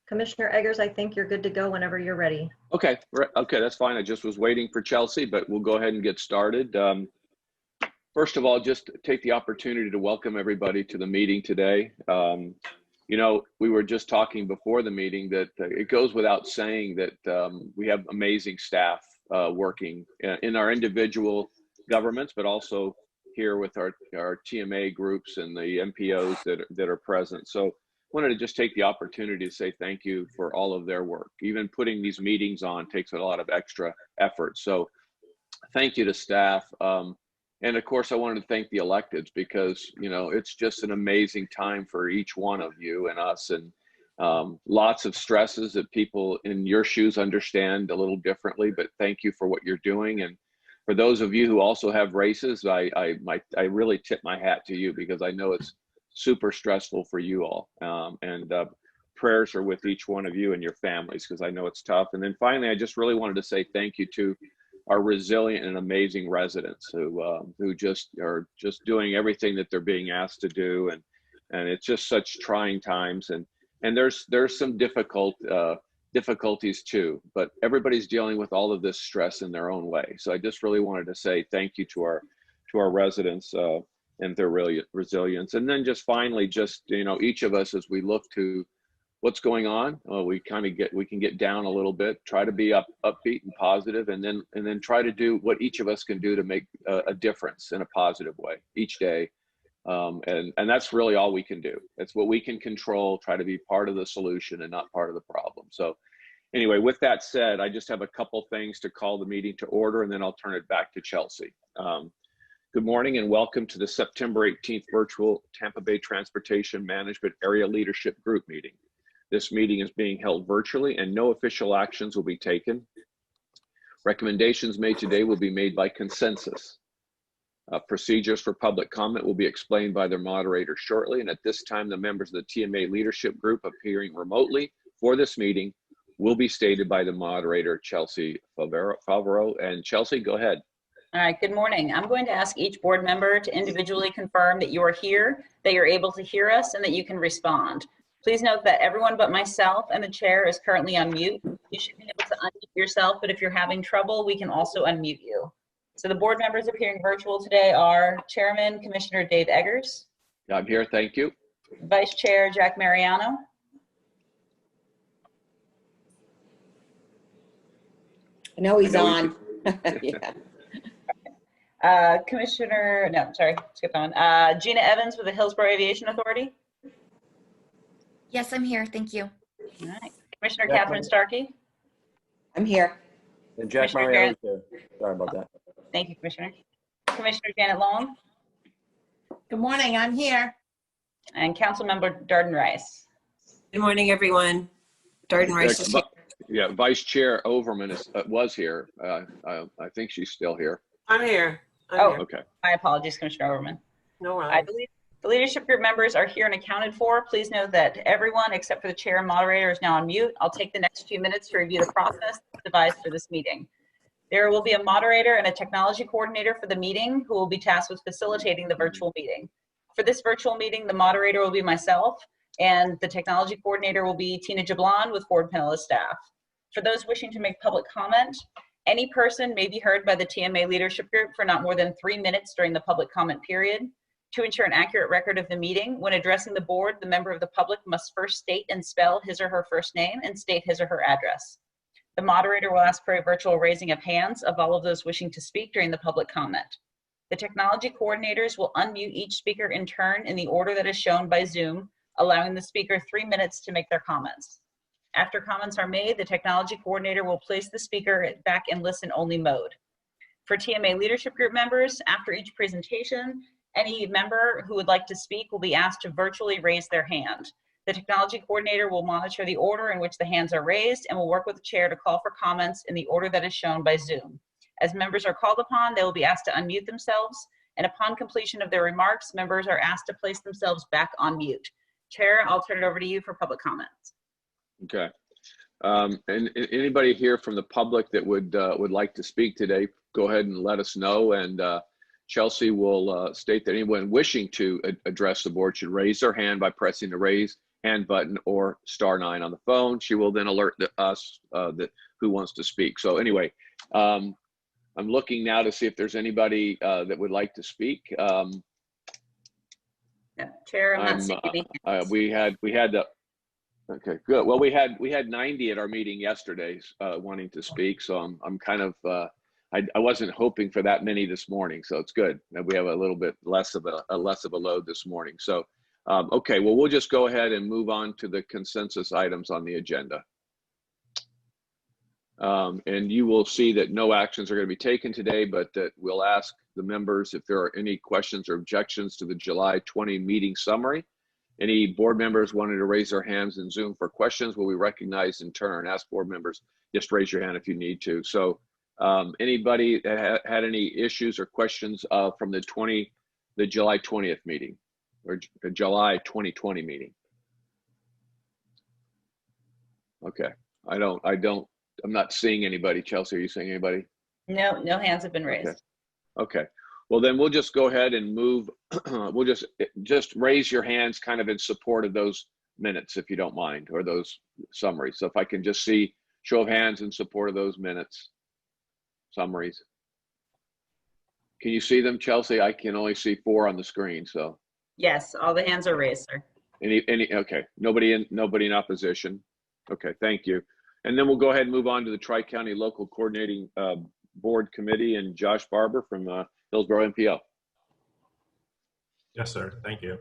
Commissioner Eggers, I think you're good to go whenever you're ready. Okay, okay, that's fine. I just was waiting for Chelsea, but we'll go ahead and get started. First of all, just take the opportunity to welcome everybody to the meeting today. You know, we were just talking before the meeting that it goes without saying that we have amazing staff working in our individual governments, but also here with our TMA groups and the MPOs that are present. So wanted to just take the opportunity to say thank you for all of their work. Even putting these meetings on takes a lot of extra effort. So thank you to staff. And of course, I wanted to thank the electeds because, you know, it's just an amazing time for each one of you and us, and lots of stresses that people in your shoes understand a little differently, but thank you for what you're doing. And for those of you who also have races, I really tip my hat to you because I know it's super stressful for you all. Prayers are with each one of you and your families because I know it's tough. And then finally, I just really wanted to say thank you to our resilient and amazing residents who just are doing everything that they're being asked to do, and it's just such trying times, and there's some difficulties too, but everybody's dealing with all of this stress in their own way. So I just really wanted to say thank you to our residents and their resilience. And then just finally, just, you know, each of us as we look to what's going on, we can get down a little bit, try to be upbeat and positive, and then try to do what each of us can do to make a difference in a positive way each day. And that's really all we can do. It's what we can control, try to be part of the solution and not part of the problem. So anyway, with that said, I just have a couple things to call the meeting to order, and then I'll turn it back to Chelsea. Good morning and welcome to the September 18th virtual Tampa Bay Transportation Management Area Leadership Group meeting. This meeting is being held virtually and no official actions will be taken. Recommendations made today will be made by consensus. Procedures for public comment will be explained by their moderator shortly. And at this time, the members of the TMA Leadership Group appearing remotely for this meeting will be stated by the moderator, Chelsea Favreau. And Chelsea, go ahead. All right, good morning. I'm going to ask each board member to individually confirm that you are here, that you're able to hear us, and that you can respond. Please note that everyone but myself and the chair is currently on mute. You should be able to unmute yourself, but if you're having trouble, we can also unmute you. So the board members appearing virtual today are Chairman Commissioner Dave Eggers. I'm here, thank you. Vice Chair Jack Mariano. I know he's on. Yeah. Commissioner, no, sorry, skip on. Gina Evans with the Hillsborough Aviation Authority. Yes, I'm here. Thank you. All right. Commissioner Catherine Starkey. I'm here. And Jack Mariano here. Sorry about that. Thank you, Commissioner. Commissioner Janet Long. Good morning. I'm here. And Councilmember Darden Rice. Good morning, everyone. Darden Rice is here. Yeah, Vice Chair Overman was here. I think she's still here. I'm here. Okay. My apologies, Commissioner Overman. No worries. I believe the leadership group members are here and accounted for. Please note that everyone except for the chair and moderator is now on mute. I'll take the next few minutes to review the process devised for this meeting. There will be a moderator and a technology coordinator for the meeting who will be tasked with facilitating the virtual meeting. For this virtual meeting, the moderator will be myself, and the technology coordinator will be Tina Jablon with Ford Pinella staff. For those wishing to make public comment, any person may be heard by the TMA leadership group for not more than 3 minutes during the public comment period. To ensure an accurate record of the meeting, when addressing the board, the member of the public must first state and spell his or her first name and state his or her address. The moderator will ask for a virtual raising of hands of all of those wishing to speak during the public comment. The technology coordinators will unmute each speaker in turn in the order that is shown by Zoom, allowing the speaker 3 minutes to make their comments. After comments are made, the technology coordinator will place the speaker back in listen-only mode. For TMA leadership group members, after each presentation, any member who would like to speak will be asked to virtually raise their hand. The technology coordinator will monitor the order in which the hands are raised and will work with the chair to call for comments in the order that is shown by Zoom. As members are called upon, they will be asked to unmute themselves, and upon completion of their remarks, members are asked to place themselves back on mute. Chair, I'll turn it over to you for public comments. Okay. And anybody here from the public that would like to speak today, go ahead and let us know. And Chelsea will state that anyone wishing to address the board should raise their hand by pressing the raise hand button or *9 on the phone. She will then alert us that who wants to speak. So anyway, I'm looking now to see if there's anybody that would like to speak. Chair, I'm not seeing any hands. We had the, okay, good. Well, we had 90 at our meeting yesterday wanting to speak. So I'm kind of, I wasn't hoping for that many this morning. So it's good that we have a little bit less of a load this morning. So, okay, well, we'll just go ahead and move on to the consensus items on the agenda. And you will see that no actions are going to be taken today, but that we'll ask the members if there are any questions or objections to the July 20 meeting summary. Any board members wanting to raise their hands in Zoom for questions will be recognized in turn. Ask board members, just raise your hand if you need to. So anybody that had any issues or questions from the July 20th meeting or the July 2020 meeting? Okay, I'm not seeing anybody. Chelsea, are you seeing anybody? No, no hands have been raised. Okay. Well, then we'll just go ahead and move. We'll just raise your hands kind of in support of those minutes, if you don't mind, or those summaries. So if I can just see show of hands in support of those minutes summaries. Can you see them, Chelsea? I can only see 4 on the screen. So Yes, all the hands are raised, sir. okay. Nobody in opposition. Okay, thank you. And then we'll go ahead and move on to the Tri-County Local Coordinating Board Committee and Josh Barber from Hillsborough MPO. Yes, sir. Thank you.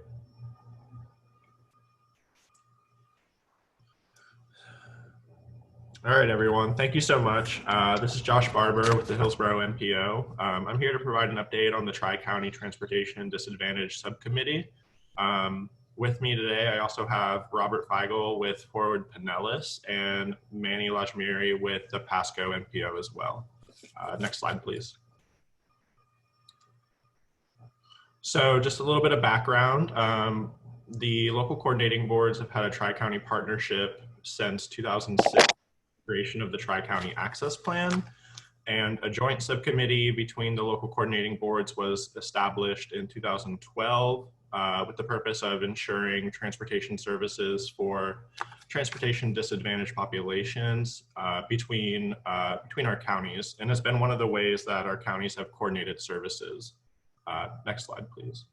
All right, everyone. Thank you so much. This is Josh Barber with the Hillsborough MPO. I'm here to provide an update on the Tri-County Transportation and Disadvantaged Subcommittee. With me today, I also have Robert Feigl with Forward Pinellas and Manny Lajmiri with the Pasco MPO as well. Next slide, please. So just a little bit of background. The local coordinating boards have had a Tri-County partnership since 2006, creation of the Tri-County Access Plan, and a joint subcommittee between the local coordinating boards was established in 2012 with the purpose of ensuring transportation services for transportation disadvantaged populations between our counties, and has been one of the ways that our counties have coordinated services. Next slide, please.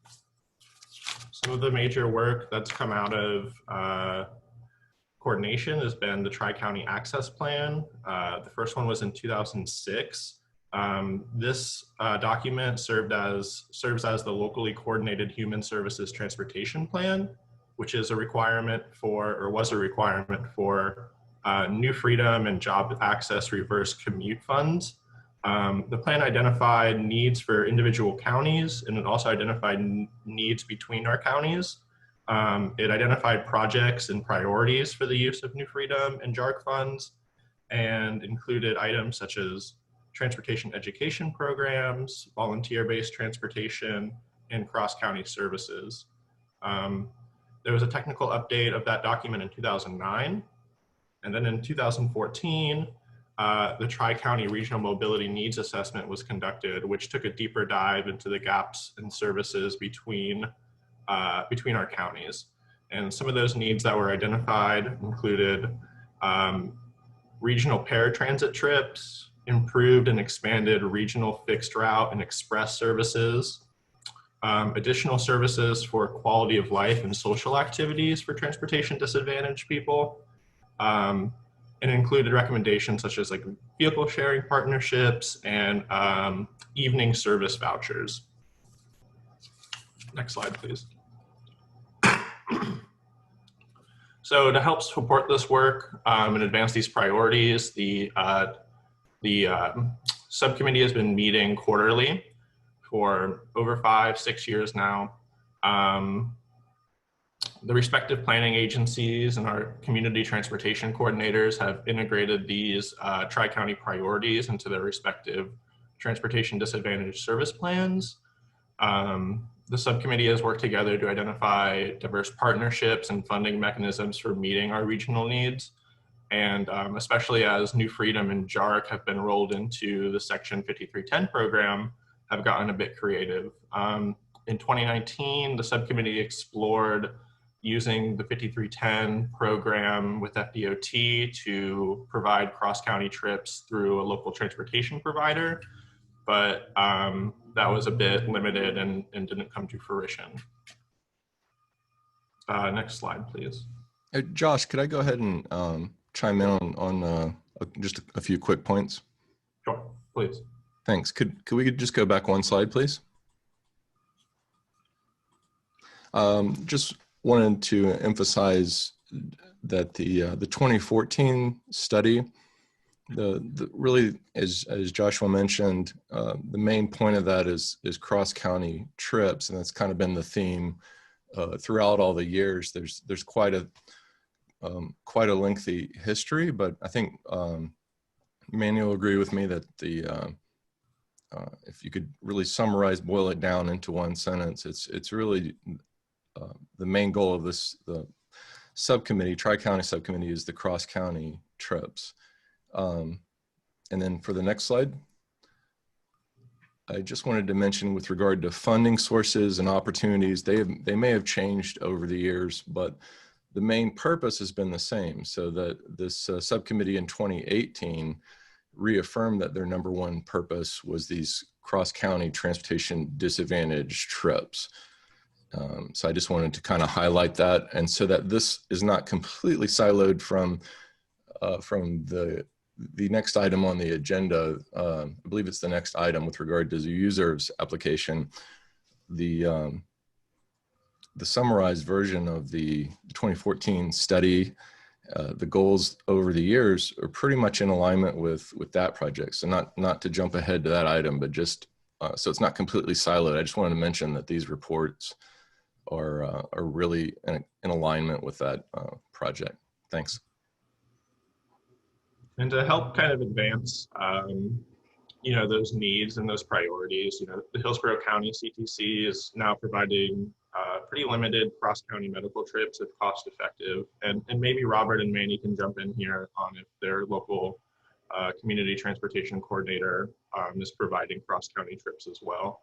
Some of the major work that's come out of coordination has been the Tri-County Access Plan. The first one was in 2006. This document serves as the locally coordinated human services transportation plan, which is a requirement for, or was a requirement for, New Freedom and Job Access Reverse Commute funds. The plan identified needs for individual counties, and it also identified needs between our counties. It identified projects and priorities for the use of New Freedom and JARC funds, and included items such as transportation education programs, volunteer-based transportation, and cross-county services. There was a technical update of that document in 2009. And then in 2014, the Tri-County Regional Mobility Needs Assessment was conducted, which took a deeper dive into the gaps in services between our counties. And some of those needs that were identified included regional paratransit trips, improved and expanded regional fixed route and express services, additional services for quality of life and social activities for transportation disadvantaged people, and included recommendations such as like vehicle sharing partnerships and evening service vouchers. Next slide, please. So to help support this work and advance these priorities, the subcommittee has been meeting quarterly for over 5-6 years now. The respective planning agencies and our community transportation coordinators have integrated these Tri-County priorities into their respective transportation disadvantaged service plans. The subcommittee has worked together to identify diverse partnerships and funding mechanisms for meeting our regional needs. And especially as New Freedom and JARC have been rolled into the Section 5310 program, have gotten a bit creative. In 2019, the subcommittee explored using the 5310 program with FDOT to provide cross-county trips through a local transportation provider, but that was a bit limited and didn't come to fruition. Next slide, please. Josh, could I go ahead and chime in on just a few quick points? Sure, please. Thanks. Could we just go back one slide, please? Just wanted to emphasize that the 2014 study, really, as Joshua mentioned, the main point of that is cross-county trips, and that's kind of been the theme throughout all the years. There's quite a lengthy history, but I think Emmanuel will agree with me that if you could really summarize, boil it down into one sentence, it's really the main goal of the subcommittee, Tri-County Subcommittee, is the cross-county trips. And then for the next slide, I just wanted to mention with regard to funding sources and opportunities, they may have changed over the years, but the main purpose has been the same. So that this subcommittee in 2018 reaffirmed that their number one purpose was these cross-county transportation disadvantage trips. So I just wanted to kind of highlight that, and so that this is not completely siloed from the next item on the agenda. I believe it's the next item with regard to the user's application. The summarized version of the 2014 study, the goals over the years are pretty much in alignment with that project. So not to jump ahead to that item, but just so it's not completely siloed. I just wanted to mention that these reports are really in alignment with that project. Thanks. And to help kind of advance, those needs and those priorities, the Hillsborough County CTC is now providing pretty limited cross-county medical trips if cost effective. And maybe Robert and Manny can jump in here on if their local community transportation coordinator is providing cross-county trips as well.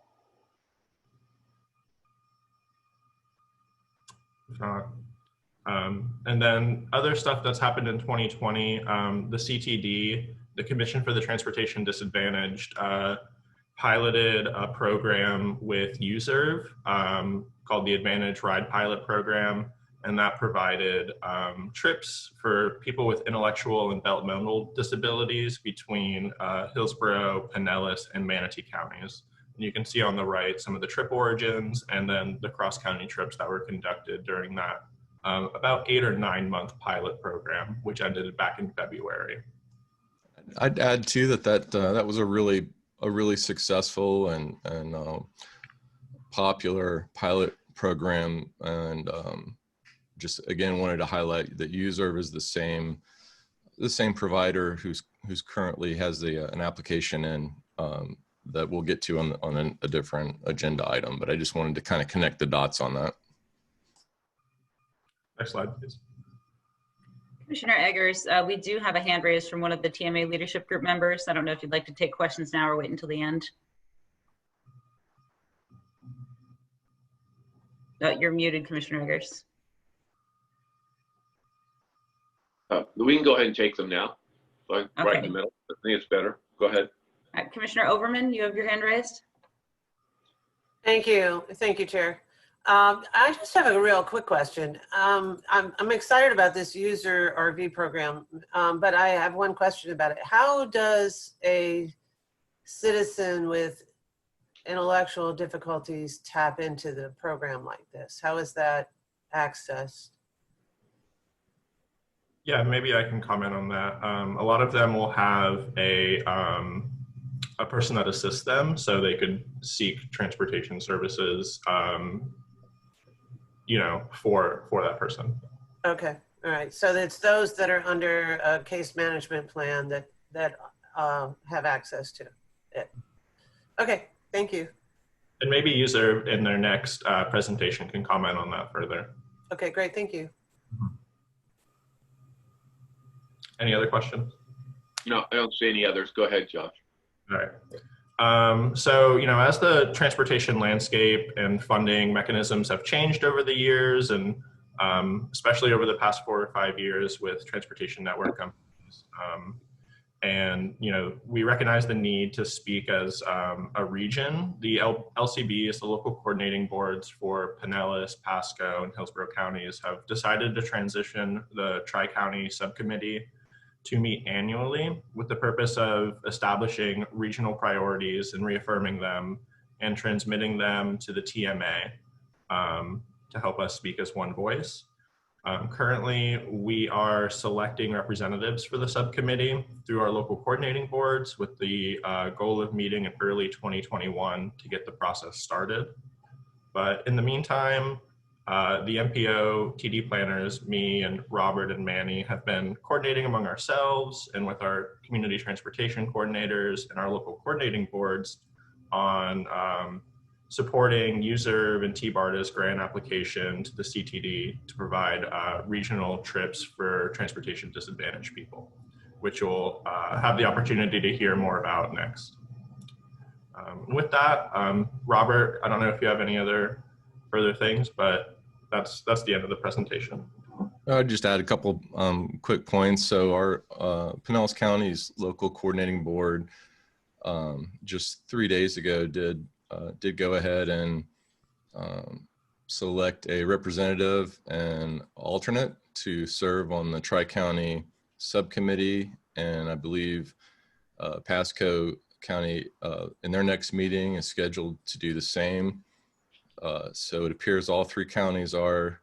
And then other stuff that's happened in 2020, the CTD, the Commission for the Transportation Disadvantaged, piloted a program with USERV called the Advantage Ride Pilot Program, and that provided trips for people with intellectual and developmental disabilities between Hillsborough, Pinellas, and Manatee counties. And you can see on the right some of the trip origins and then the cross-county trips that were conducted during that about 8 or 9 month pilot program, which ended back in February. I'd add too that was a really successful and popular pilot program, and just again wanted to highlight that USERV is the same provider who's currently has an application in that we'll get to on a different agenda item, but I just wanted to kind of connect the dots on that. Next slide, please. Commissioner Eggers, we do have a hand raised from one of the TMA leadership group members. I don't know if you'd like to take questions now or wait until the end. You're muted, Commissioner Eggers. We can go ahead and take them now. Right Okay. in the middle. I think it's better. Go ahead. All right, Commissioner Overman, you have your hand raised. Thank you, Chair. I just have a real quick question. I'm excited about this user RV program, but I have one question about it. How does a citizen with intellectual difficulties tap into the program like this? How is that accessed? Yeah, maybe I can comment on that. A lot of them will have a person that assists them, so they could seek transportation services, for that person. Okay, all right. So it's those that are under a case management plan that have access to it. Okay, thank you. And maybe user in their next presentation can comment on that further. Okay, great, thank you. Any other questions? No, I don't see any others. Go ahead, Josh. All right. So, as the transportation landscape and funding mechanisms have changed over the years, and especially over the past 4 or 5 years with transportation network companies. And, you know, we recognize the need to speak as a region. The LCB is the local coordinating boards for Pinellas, Pasco, and Hillsborough counties have decided to transition the Tri-County subcommittee to meet annually with the purpose of establishing regional priorities and reaffirming them and transmitting them to the TMA to help us speak as one voice. Currently, we are selecting representatives for the subcommittee through our local coordinating boards with the goal of meeting in early 2021 to get the process started. But in the meantime, the MPO, TD planners, me and Robert and Manny have been coordinating among ourselves and with our community transportation coordinators and our local coordinating boards on supporting USERV and TBARTA's grant application to the CTD to provide regional trips for transportation disadvantaged people, which we'll have the opportunity to hear more about next. With that, Robert, I don't know if you have any other further things, but that's the end of the presentation. I'd just add a couple quick points. So our Pinellas County's local coordinating board just 3 days ago did go ahead and select a representative and alternate to serve on the Tri-County subcommittee, and I believe Pasco County in their next meeting is scheduled to do the same. So it appears all 3 counties are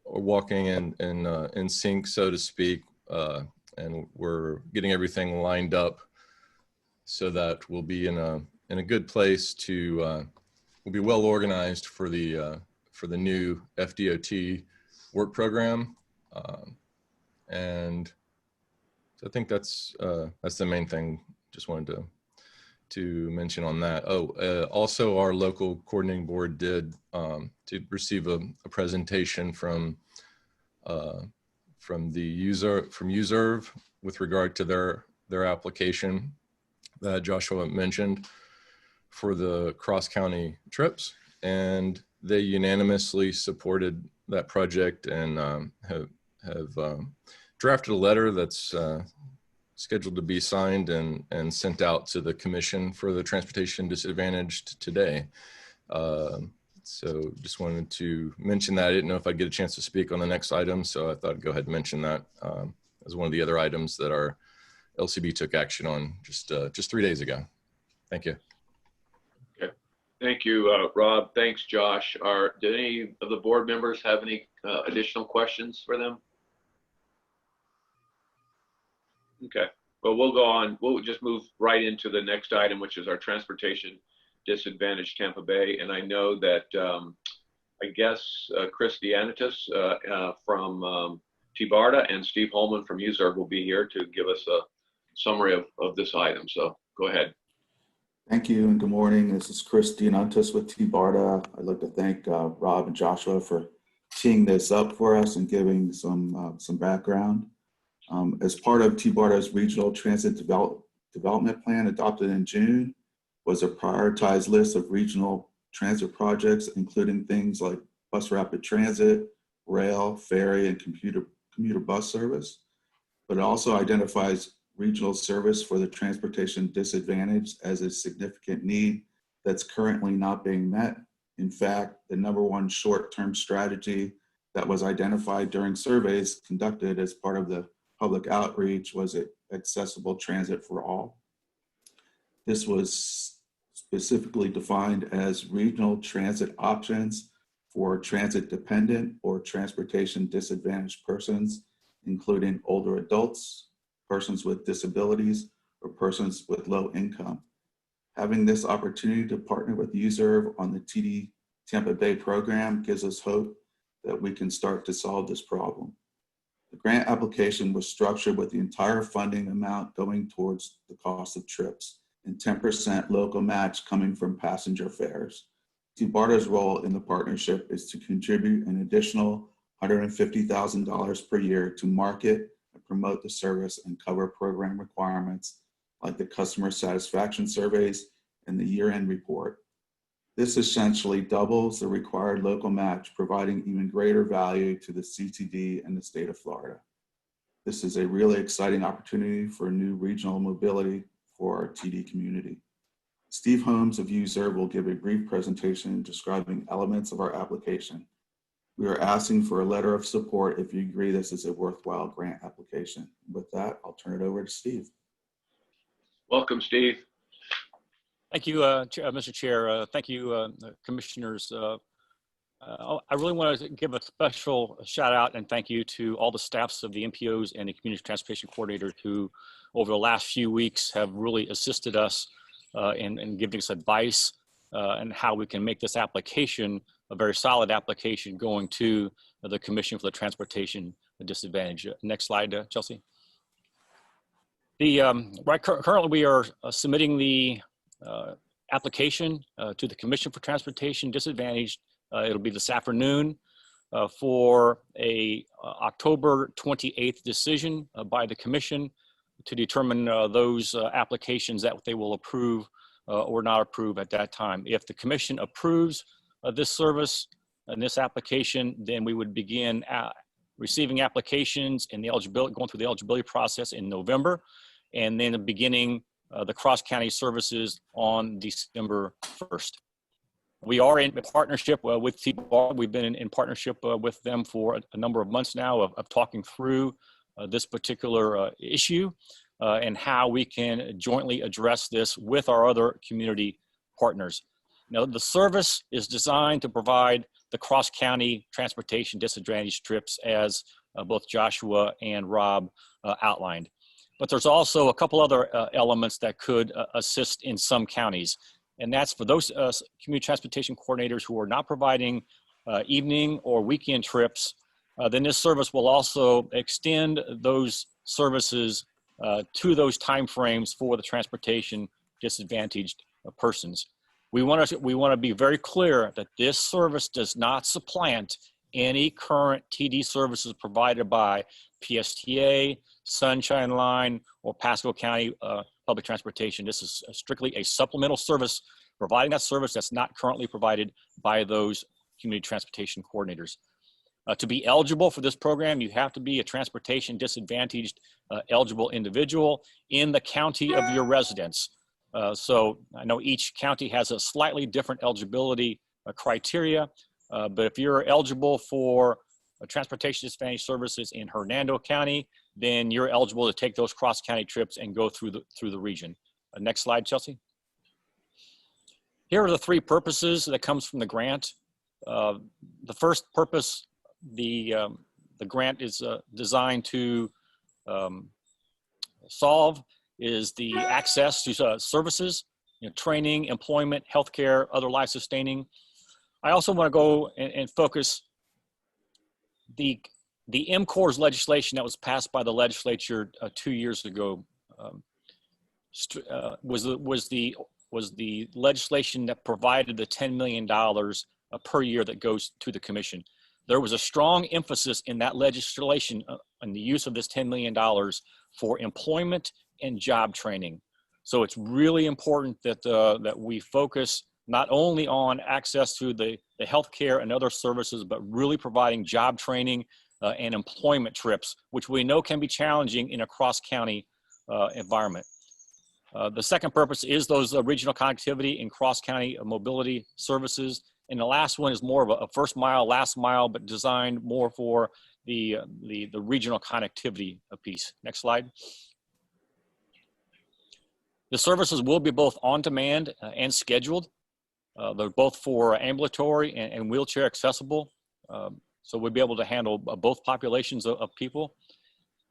walking in sync, so to speak, and we're getting everything lined up so that we'll be in a good place to we'll be well organized for the new FDOT work program, and so I think that's the main thing. Just wanted to mention on that. Also our local coordinating board did receive a presentation from USERV with regard to their application that Joshua mentioned for the cross-county trips, and they unanimously supported that project and have drafted a letter that's scheduled to be signed and sent out to the Commission for the Transportation Disadvantaged today. So just wanted to mention that. I didn't know if I'd get a chance to speak on the next item, so I thought I'd go ahead and mention that as one of the other items that our LCB took action on just 3 days ago. Thank you. Okay. Thank you, Rob. Thanks, Josh. Did any of the board members have any additional questions for them? Okay. Well, we'll go on. We'll just move right into the next item, which is our transportation disadvantaged Tampa Bay. And I know that I guess Chris Dianitis from TBARTA and Steve Holman from USERV will be here to give us a summary of this item. So go ahead. Thank you and good morning. This is Chris Dianitis with TBARTA. I'd like to thank Rob and Joshua for teeing this up for us and giving some background. As part of TBARTA's Regional Transit Development Plan adopted in June was a prioritized list of regional transit projects, including things like bus rapid transit, rail, ferry, and commuter bus service. But it also identifies regional service for the transportation disadvantaged as a significant need that's currently not being met. In fact, the #1 short-term strategy that was identified during surveys conducted as part of the public outreach was accessible transit for all. This was specifically defined as regional transit options for transit dependent or transportation disadvantaged persons, including older adults, persons with disabilities, or persons with low income. Having this opportunity to partner with USERV on the TD Tampa Bay program gives us hope that we can start to solve this problem. The grant application was structured with the entire funding amount going towards the cost of trips and 10% local match coming from passenger fares. TBARTA's role in the partnership is to contribute an additional $150,000 per year to market and promote the service and cover program requirements like the customer satisfaction surveys and the year-end report. This essentially doubles the required local match, providing even greater value to the CTD and the state of Florida. This is a really exciting opportunity for new regional mobility for our TD community. Steve Holmes of USERV will give a brief presentation describing elements of our application. We are asking for a letter of support if you agree this is a worthwhile grant application. With that, I'll turn it over to Steve. Welcome, Steve. Thank you, Mr. Chair. Thank you, commissioners. I really want to give a special shout out and thank you to all the staffs of the MPOs and the Community Transportation Coordinator who, over the last few weeks, have really assisted us in giving us advice and how we can make this application a very solid application going to the Commission for the Transportation Disadvantage. Next slide, Chelsea. Currently we are submitting the application to the Commission for Transportation Disadvantaged. It'll be this afternoon for a October 28th decision by the Commission to determine those applications that they will approve or not approve at that time. If the Commission approves this service and this application, then we would begin receiving applications and going through the eligibility process in November, and then beginning the cross-county services on December 1st. We are in partnership with TBAR. We've been in partnership with them for a number of months now of talking through this particular issue and how we can jointly address this with our other community partners. Now, the service is designed to provide the cross-county transportation disadvantaged trips as both Joshua and Rob outlined. But there's also a couple other elements that could assist in some counties. And that's for those community transportation coordinators who are not providing evening or weekend trips, then this service will also extend those services to those timeframes for the transportation disadvantaged persons. We want to be very clear that this service does not supplant any current TD services provided by PSTA, Sunshine Line, or Pasco County Public Transportation. This is strictly a supplemental service, providing that service that's not currently provided by those community transportation coordinators. To be eligible for this program, you have to be a transportation disadvantaged eligible individual in the county of your residence. So I know each county has a slightly different eligibility criteria, but if you're eligible for transportation disadvantaged services in Hernando County, then you're eligible to take those cross-county trips and go through the region. Next slide, Chelsea. Here are the three purposes that comes from the grant. The first purpose, the grant is designed to solve is the access to services, training, employment, healthcare, other life sustaining. I also want to go and focus the MCORS legislation that was passed by the legislature 2 years ago was the legislation that provided the $10 million per year that goes to the commission. There was a strong emphasis in that legislation on the use of this $10 million for employment and job training. So it's really important that that we focus not only on access to the healthcare and other services, but really providing job training and employment trips, which we know can be challenging in a cross-county environment. The second purpose is those regional connectivity and cross-county mobility services. And the last one is more of a first mile, last mile, but designed more for the regional connectivity piece. Next slide. The services will be both on demand and scheduled. They're both for ambulatory and wheelchair accessible. So we'll be able to handle both populations of people.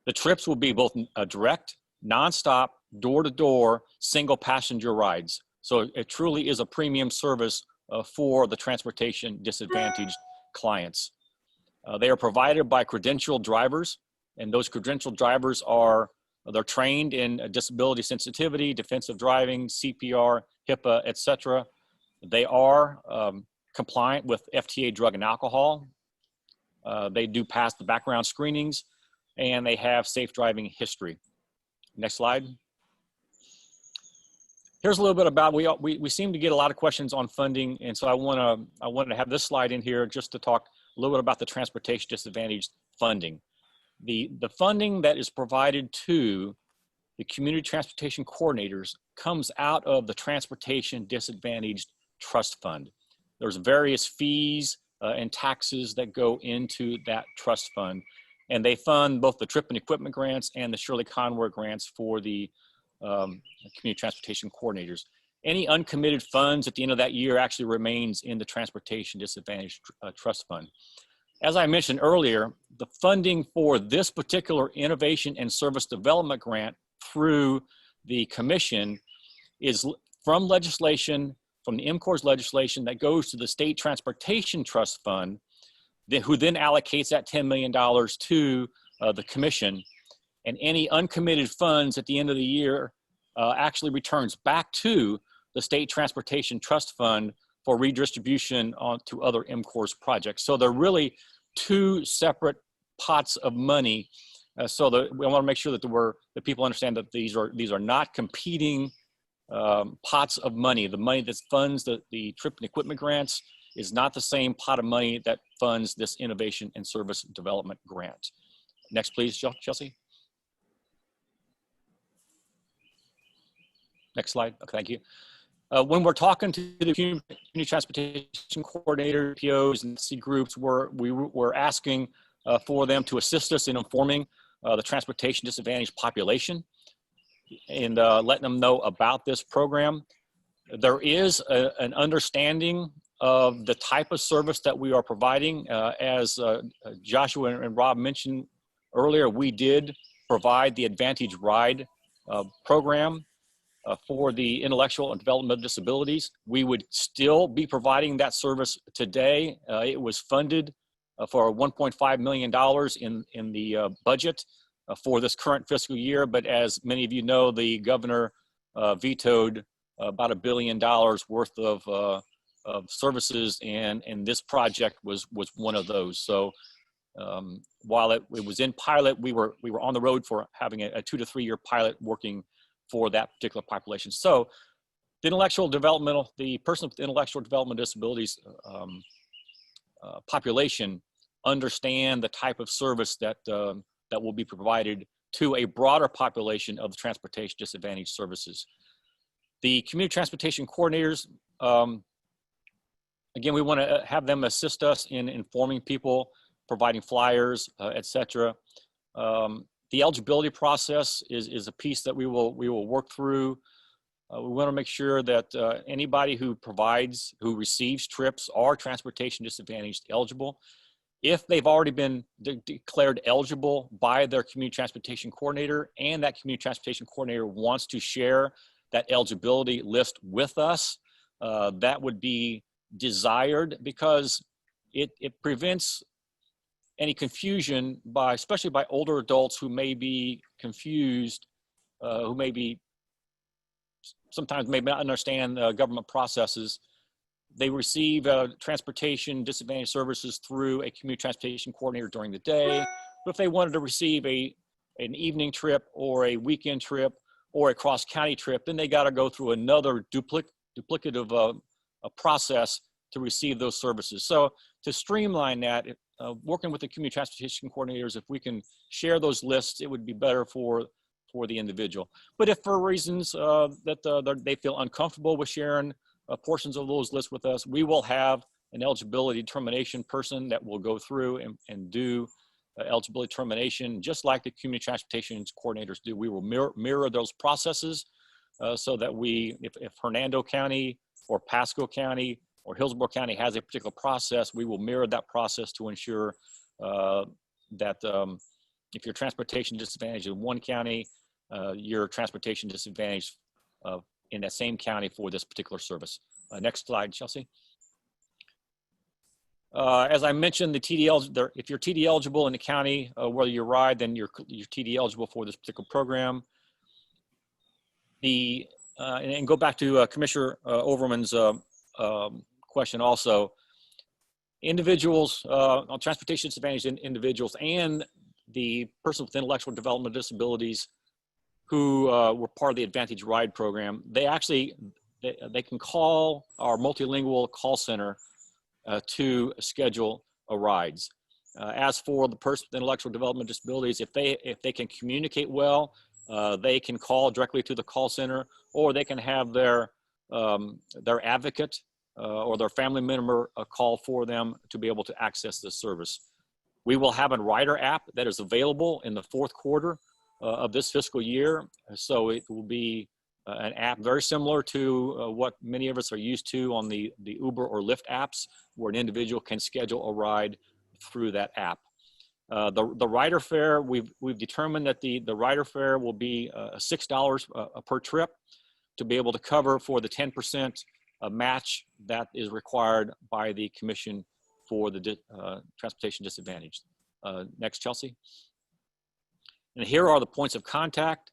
The trips will be both direct, nonstop, door-to-door, single passenger rides. So it truly is a premium service for the transportation disadvantaged clients. They are provided by credentialed drivers, and those credentialed drivers they're trained in disability sensitivity, defensive driving, CPR, HIPAA, etc. They are compliant with FTA drug and alcohol. They do pass the background screenings, and they have safe driving history. Next slide. here's a little bit about, we seem to get a lot of questions on funding. And so I wanted to have this slide in here just to talk a little bit about the transportation disadvantaged funding. The funding that is provided to the community transportation coordinators comes out of the Transportation Disadvantaged Trust Fund. There's various fees and taxes that go into that trust fund, and they fund both the trip and equipment grants and the Shirley Conway grants for the community transportation coordinators. Any uncommitted funds at the end of that year actually remains in the Transportation Disadvantaged Trust Fund. As I mentioned earlier, the funding for this particular innovation and service development grant through the commission is from legislation, from the MCOR's legislation that goes to the State Transportation Trust Fund, who then allocates that $10 million to the commission. And any uncommitted funds at the end of the year actually returns back to the State Transportation Trust Fund for redistribution on to other MCOR's projects. So they're really two separate pots of money. So that we want to make sure that that people understand that these are not competing pots of money. The money that funds the trip and equipment grants is not the same pot of money that funds this innovation and service development grant. Next, please, Chelsea. Next slide. Okay, thank you. When we're talking to the community transportation coordinator, POs, and C groups, we're asking for them to assist us in informing the transportation disadvantaged population and letting them know about this program. There is an understanding of the type of service that we are providing. As Joshua and Rob mentioned earlier, we did provide the Advantage Ride program for the intellectual and developmental disabilities. We would still be providing that service today. It was funded for $1.5 million in the budget for this current fiscal year. But as many of you know, the governor vetoed about $1 billion worth of services, and this project was one of those. So while it was in pilot, we were on the road for having a 2 to 3 year pilot working for that particular population. So the person with intellectual development disabilities population understand the type of service that will be provided to a broader population of the transportation disadvantaged services. The community transportation coordinators, again, we want to have them assist us in informing people, providing flyers, etc. The eligibility process is a piece that we will work through. We want to make sure that anybody who receives trips are transportation disadvantaged eligible. If they've already been declared eligible by their community transportation coordinator, and that community transportation coordinator wants to share that eligibility list with us, that would be desired, because it prevents any confusion especially by older adults who may be confused, who sometimes may not understand government processes. They receive transportation disadvantaged services through a community transportation coordinator during the day. But if they wanted to receive an evening trip or a weekend trip or a cross-county trip, then they got to go through another duplicative process to receive those services. So to streamline that, working with the community transportation coordinators, if we can share those lists, it would be better for the individual. But if for reasons that they feel uncomfortable with sharing portions of those lists with us, we will have an eligibility determination person that will go through and do eligibility determination, just like the community transportation coordinators do. We will mirror those processes so that if Hernando County or Pasco County or Hillsborough County has a particular process, we will mirror that process to ensure that if you're transportation disadvantaged in one county, you're transportation disadvantaged in that same county for this particular service. Next slide, Chelsea. As I mentioned, if you're TD eligible in the county, whether you ride, then you're TD eligible for this particular program. And go back to Commissioner Overman's question also. Individuals, transportation disadvantaged individuals, and the person with intellectual development disabilities who were part of the Advantage Ride program, they actually, they can call our multilingual call center to schedule rides. As for the person with intellectual development disabilities, if they can communicate well, they can call directly to the call center, or they can have their advocate or their family member call for them to be able to access this service. We will have a rider app that is available in the fourth quarter of this fiscal year. So it will be an app very similar to what many of us are used to on the Uber or Lyft apps, where an individual can schedule a ride through that app. The rider fare, we've determined that the rider fare will be $6 per trip to be able to cover for the 10% match that is required by the Commission for the Transportation Disadvantaged. Next, Chelsea. And here are the points of contact.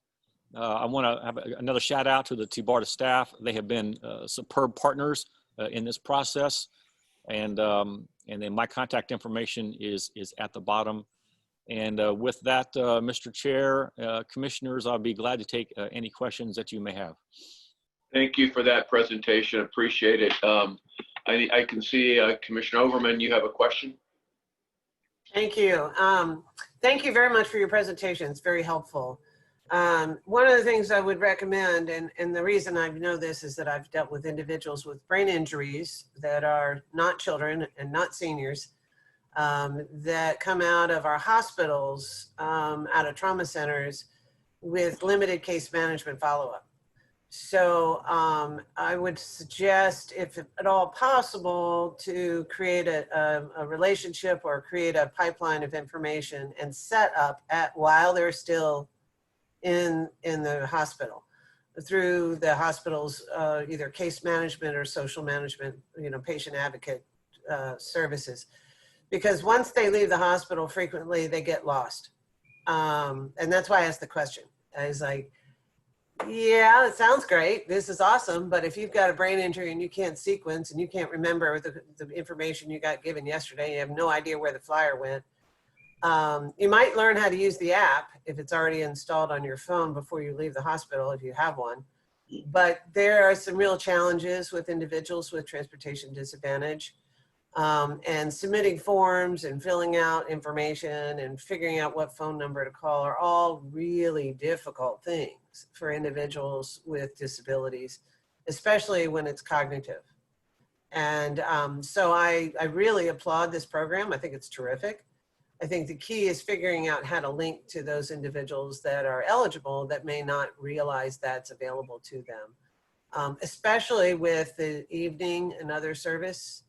I want to have another shout out to the TBARTA staff. They have been superb partners in this process. And then my contact information is at the bottom. And with that, Mr. Chair, Commissioners, I'll be glad to take any questions that you may have. Thank you for that presentation. Appreciate it. I can see Commissioner Overman, you have a question? Thank you. Thank you very much for your presentation. It's very helpful. One of the things I would recommend, and the reason I know this is that I've dealt with individuals with brain injuries that are not children and not seniors that come out of our hospitals, out of trauma centers with limited case management follow-up. So I would suggest, if at all possible, to create a relationship or create a pipeline of information and set up while they're still in the hospital through the hospital's either case management or social management, patient advocate services. Because once they leave the hospital, frequently they get lost. And that's why I asked the question. I was like, yeah, it sounds great. This is awesome. But if you've got a brain injury and you can't sequence and you can't remember the information you got given yesterday, you have no idea where the flyer went, you might learn how to use the app if it's already installed on your phone before you leave the hospital, if you have one. But there are some real challenges with individuals with transportation disadvantage. And submitting forms and filling out information and figuring out what phone number to call are all really difficult things for individuals with disabilities, especially when it's cognitive. And so I really applaud this program. I think it's terrific. I think the key is figuring out how to link to those individuals that are eligible that may not realize that's available to them, especially with the evening and other service.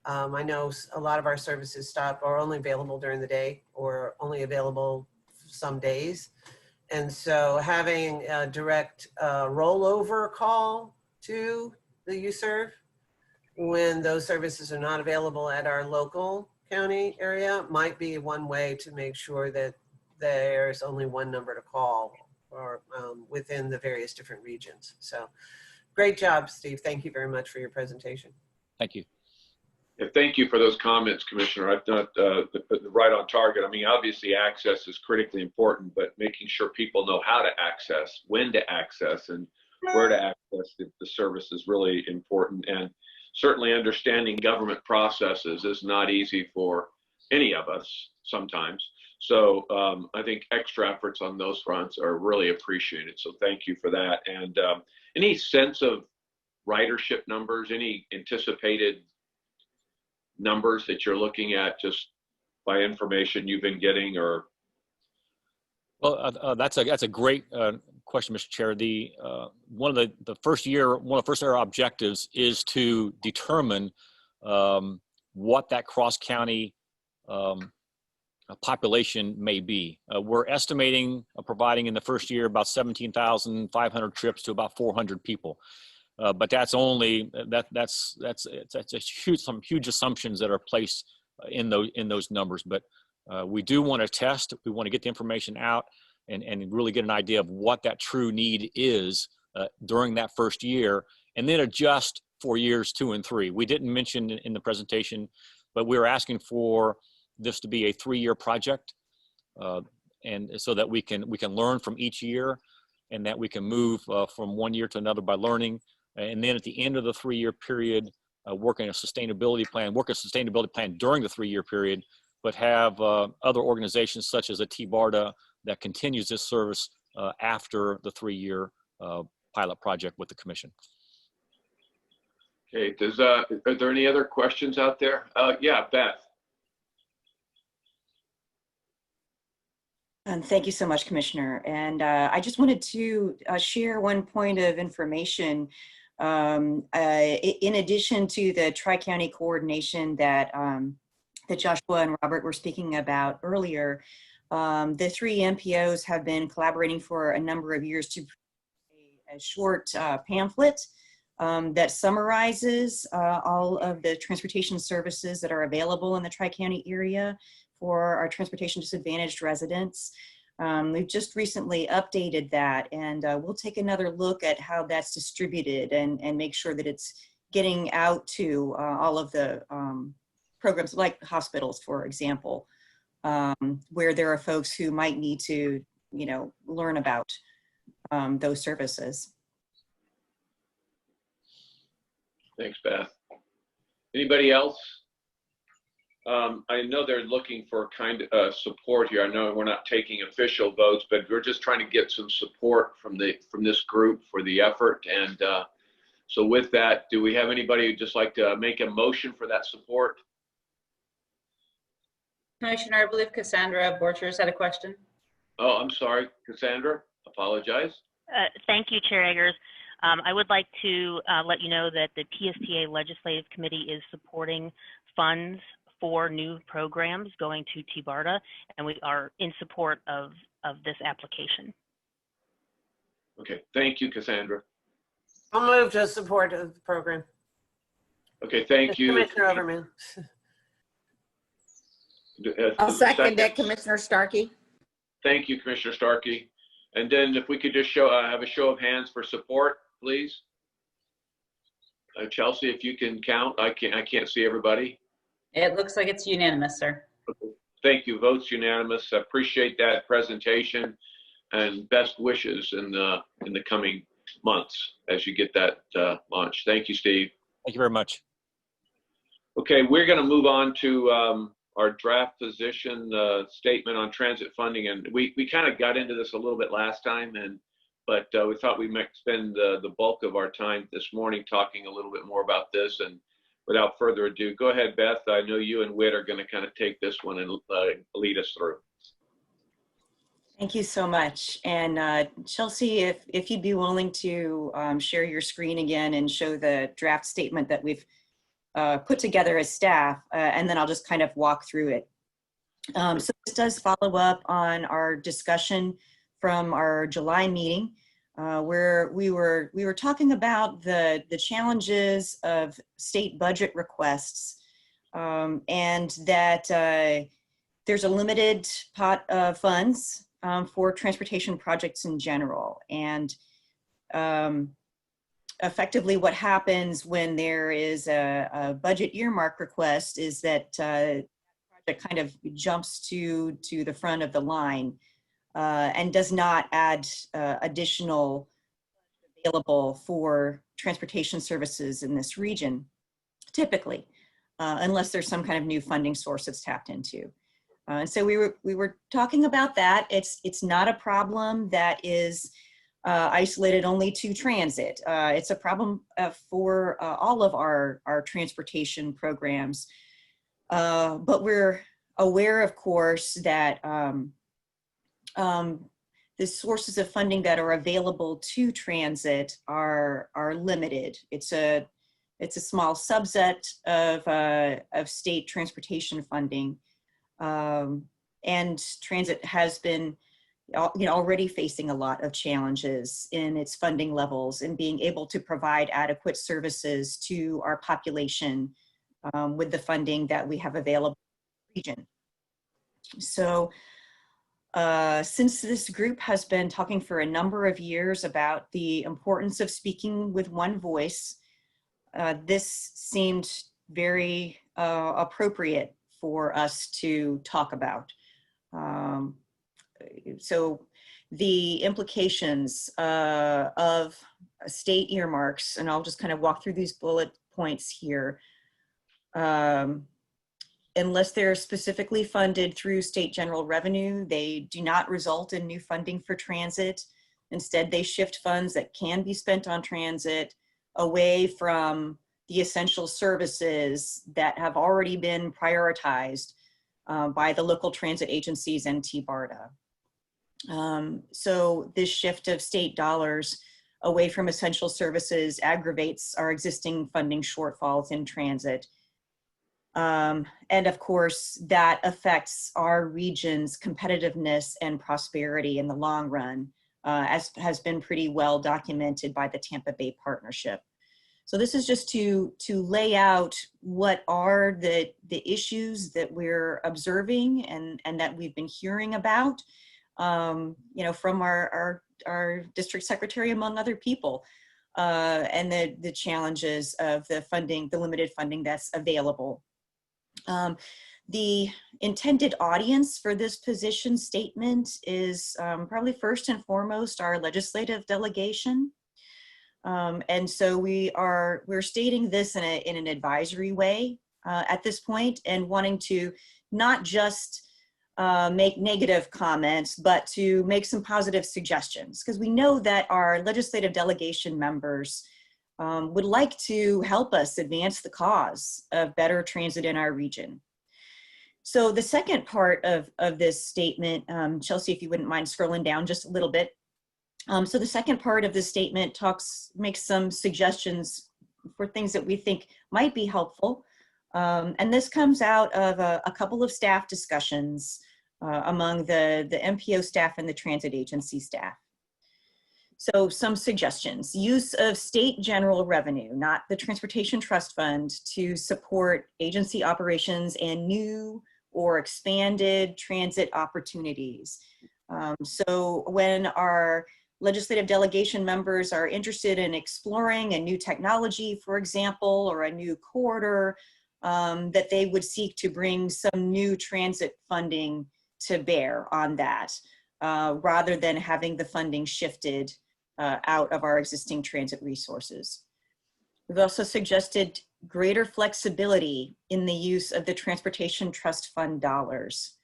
I know a lot of our services are only available during the day or only available some days. And so having a direct rollover call to the UServe when those services are not available at our local county area might be one way to make sure that there's only one number to call or within the various different regions. So great job, Steve. Thank you very much for your presentation. Thank you. Yeah, thank you for those comments, Commissioner. I've done right on target. I mean, obviously access is critically important, but making sure people know how to access, when to access, and where to access the service is really important. And certainly understanding government processes is not easy for any of us sometimes. So I think extra efforts on those fronts are really appreciated. So thank you for that. And any sense of ridership numbers, any anticipated numbers that you're looking at just by information you've been getting? Or well, that's a great question, Mr. Chair. One of the first year objectives is to determine what that cross-county population may be. We're estimating providing in the first year about 17,500 trips to about 400 people. But that's only that's some huge assumptions that are placed in those numbers. But we do want to test. We want to get the information out and really get an idea of what that true need is during that first year, and then adjust for years 2 and 3. We didn't mention in the presentation, but we were asking for this to be a 3-year project, and so that we can learn from each year. and that we can move from one year to another by learning. And then at the end of the 3-year period, work a sustainability plan during the 3-year period, but have other organizations such as a TBARDA that continues this service after the 3-year pilot project with the commission. Okay, are there any other questions out there? Yeah, Beth. Thank you so much, Commissioner. And I just wanted to share one point of information. In addition to the Tri-County coordination that Joshua and Robert were speaking about earlier, the 3 MPOs have been collaborating for a number of years to create a short pamphlet that summarizes all of the transportation services that are available in the Tri-County area for our transportation disadvantaged residents. We've just recently updated that, and we'll take another look at how that's distributed and make sure that it's getting out to all of the programs like hospitals, for example, where there are folks who might need to, learn about those services. Thanks, Beth. Anybody else? I know they're looking for kind of support here. I know we're not taking official votes, but we're just trying to get some support from this group for the effort. And so with that, do we have anybody who'd just like to make a motion for that support? Commissioner, I believe Cassandra Borchers had a question. Oh, I'm sorry, Cassandra. Apologize. Thank you, Chair Eggers. I would like to let you know that the PSTA Legislative Committee is supporting funds for new programs going to TBARDA, and we are in support of this application. Okay, thank you, Cassandra. I'll move to support the program. Okay, thank you. Commissioner Overman. I'll second that, Commissioner Starkey. Thank you, Commissioner Starkey. And then if we could just have a show of hands for support, please. Chelsea, if you can count, I can't see everybody. It looks like it's unanimous, sir. Thank you. Votes unanimous. I appreciate that presentation, and best wishes in the coming months as you get that launched. Thank you, Steve. Thank you very much. Okay, we're going to move on to our draft position statement on transit funding, and we kind of got into this a little bit last time, but we thought we might spend the bulk of our time this morning talking a little bit more about this. And without further ado, go ahead, Beth. I know you and Whit are going to kind of take this one and lead us through. Thank you so much. And Chelsea, if you'd be willing to share your screen again and show the draft statement that we've put together as staff, and then I'll just kind of walk through it. So this does follow up on our discussion from our July meeting, where we were talking about the challenges of state budget requests, and that there's a limited pot of funds for transportation projects in general. And effectively what happens when there is a budget earmark request is that project kind of jumps to the front of the line and does not add additional available for transportation services in this region, typically, unless there's some kind of new funding source that's tapped into. And so we were talking about that. It's not a problem that is isolated only to transit. It's a problem for all of our transportation programs. But we're aware, of course, that the sources of funding that are available to transit are limited. It's a small subset of state transportation funding, and transit has been already facing a lot of challenges in its funding levels and being able to provide adequate services to our population with the funding that we have available in the region. So since this group has been talking for a number of years about the importance of speaking with one voice, this seemed very appropriate for us to talk about. so the implications of state earmarks, and I'll just kind of walk through these bullet points here. Unless they're specifically funded through state general revenue, they do not result in new funding for transit. Instead, they shift funds that can be spent on transit away from the essential services that have already been prioritized by the local transit agencies and TBARDA. So this shift of state dollars away from essential services aggravates our existing funding shortfalls in transit. And of course, that affects our region's competitiveness and prosperity in the long run, as has been pretty well documented by the Tampa Bay Partnership. So this is just to lay out what are the issues that we're observing and that we've been hearing about, you know, from our district secretary, among other people, and the challenges of the funding, the limited funding that's available. The intended audience for this position statement is probably first and foremost our legislative delegation. And so we're stating this in an advisory way at this point, and wanting to not just make negative comments, but to make some positive suggestions, because we know that our legislative delegation members would like to help us advance the cause of better transit in our region. So the second part of this statement, Chelsea, if you wouldn't mind scrolling down just a little bit. So the second part of this statement makes some suggestions for things that we think might be helpful. And this comes out of a couple of staff discussions among the MPO staff and the transit agency staff. So some suggestions: use of state general revenue, not the Transportation Trust Fund, to support agency operations and new or expanded transit opportunities. So when our legislative delegation members are interested in exploring a new technology, for example, or a new corridor, that they would seek to bring some new transit funding to bear on that, rather than having the funding shifted out of our existing transit resources. We've also suggested greater flexibility in the use of the Transportation Trust Fund dollars.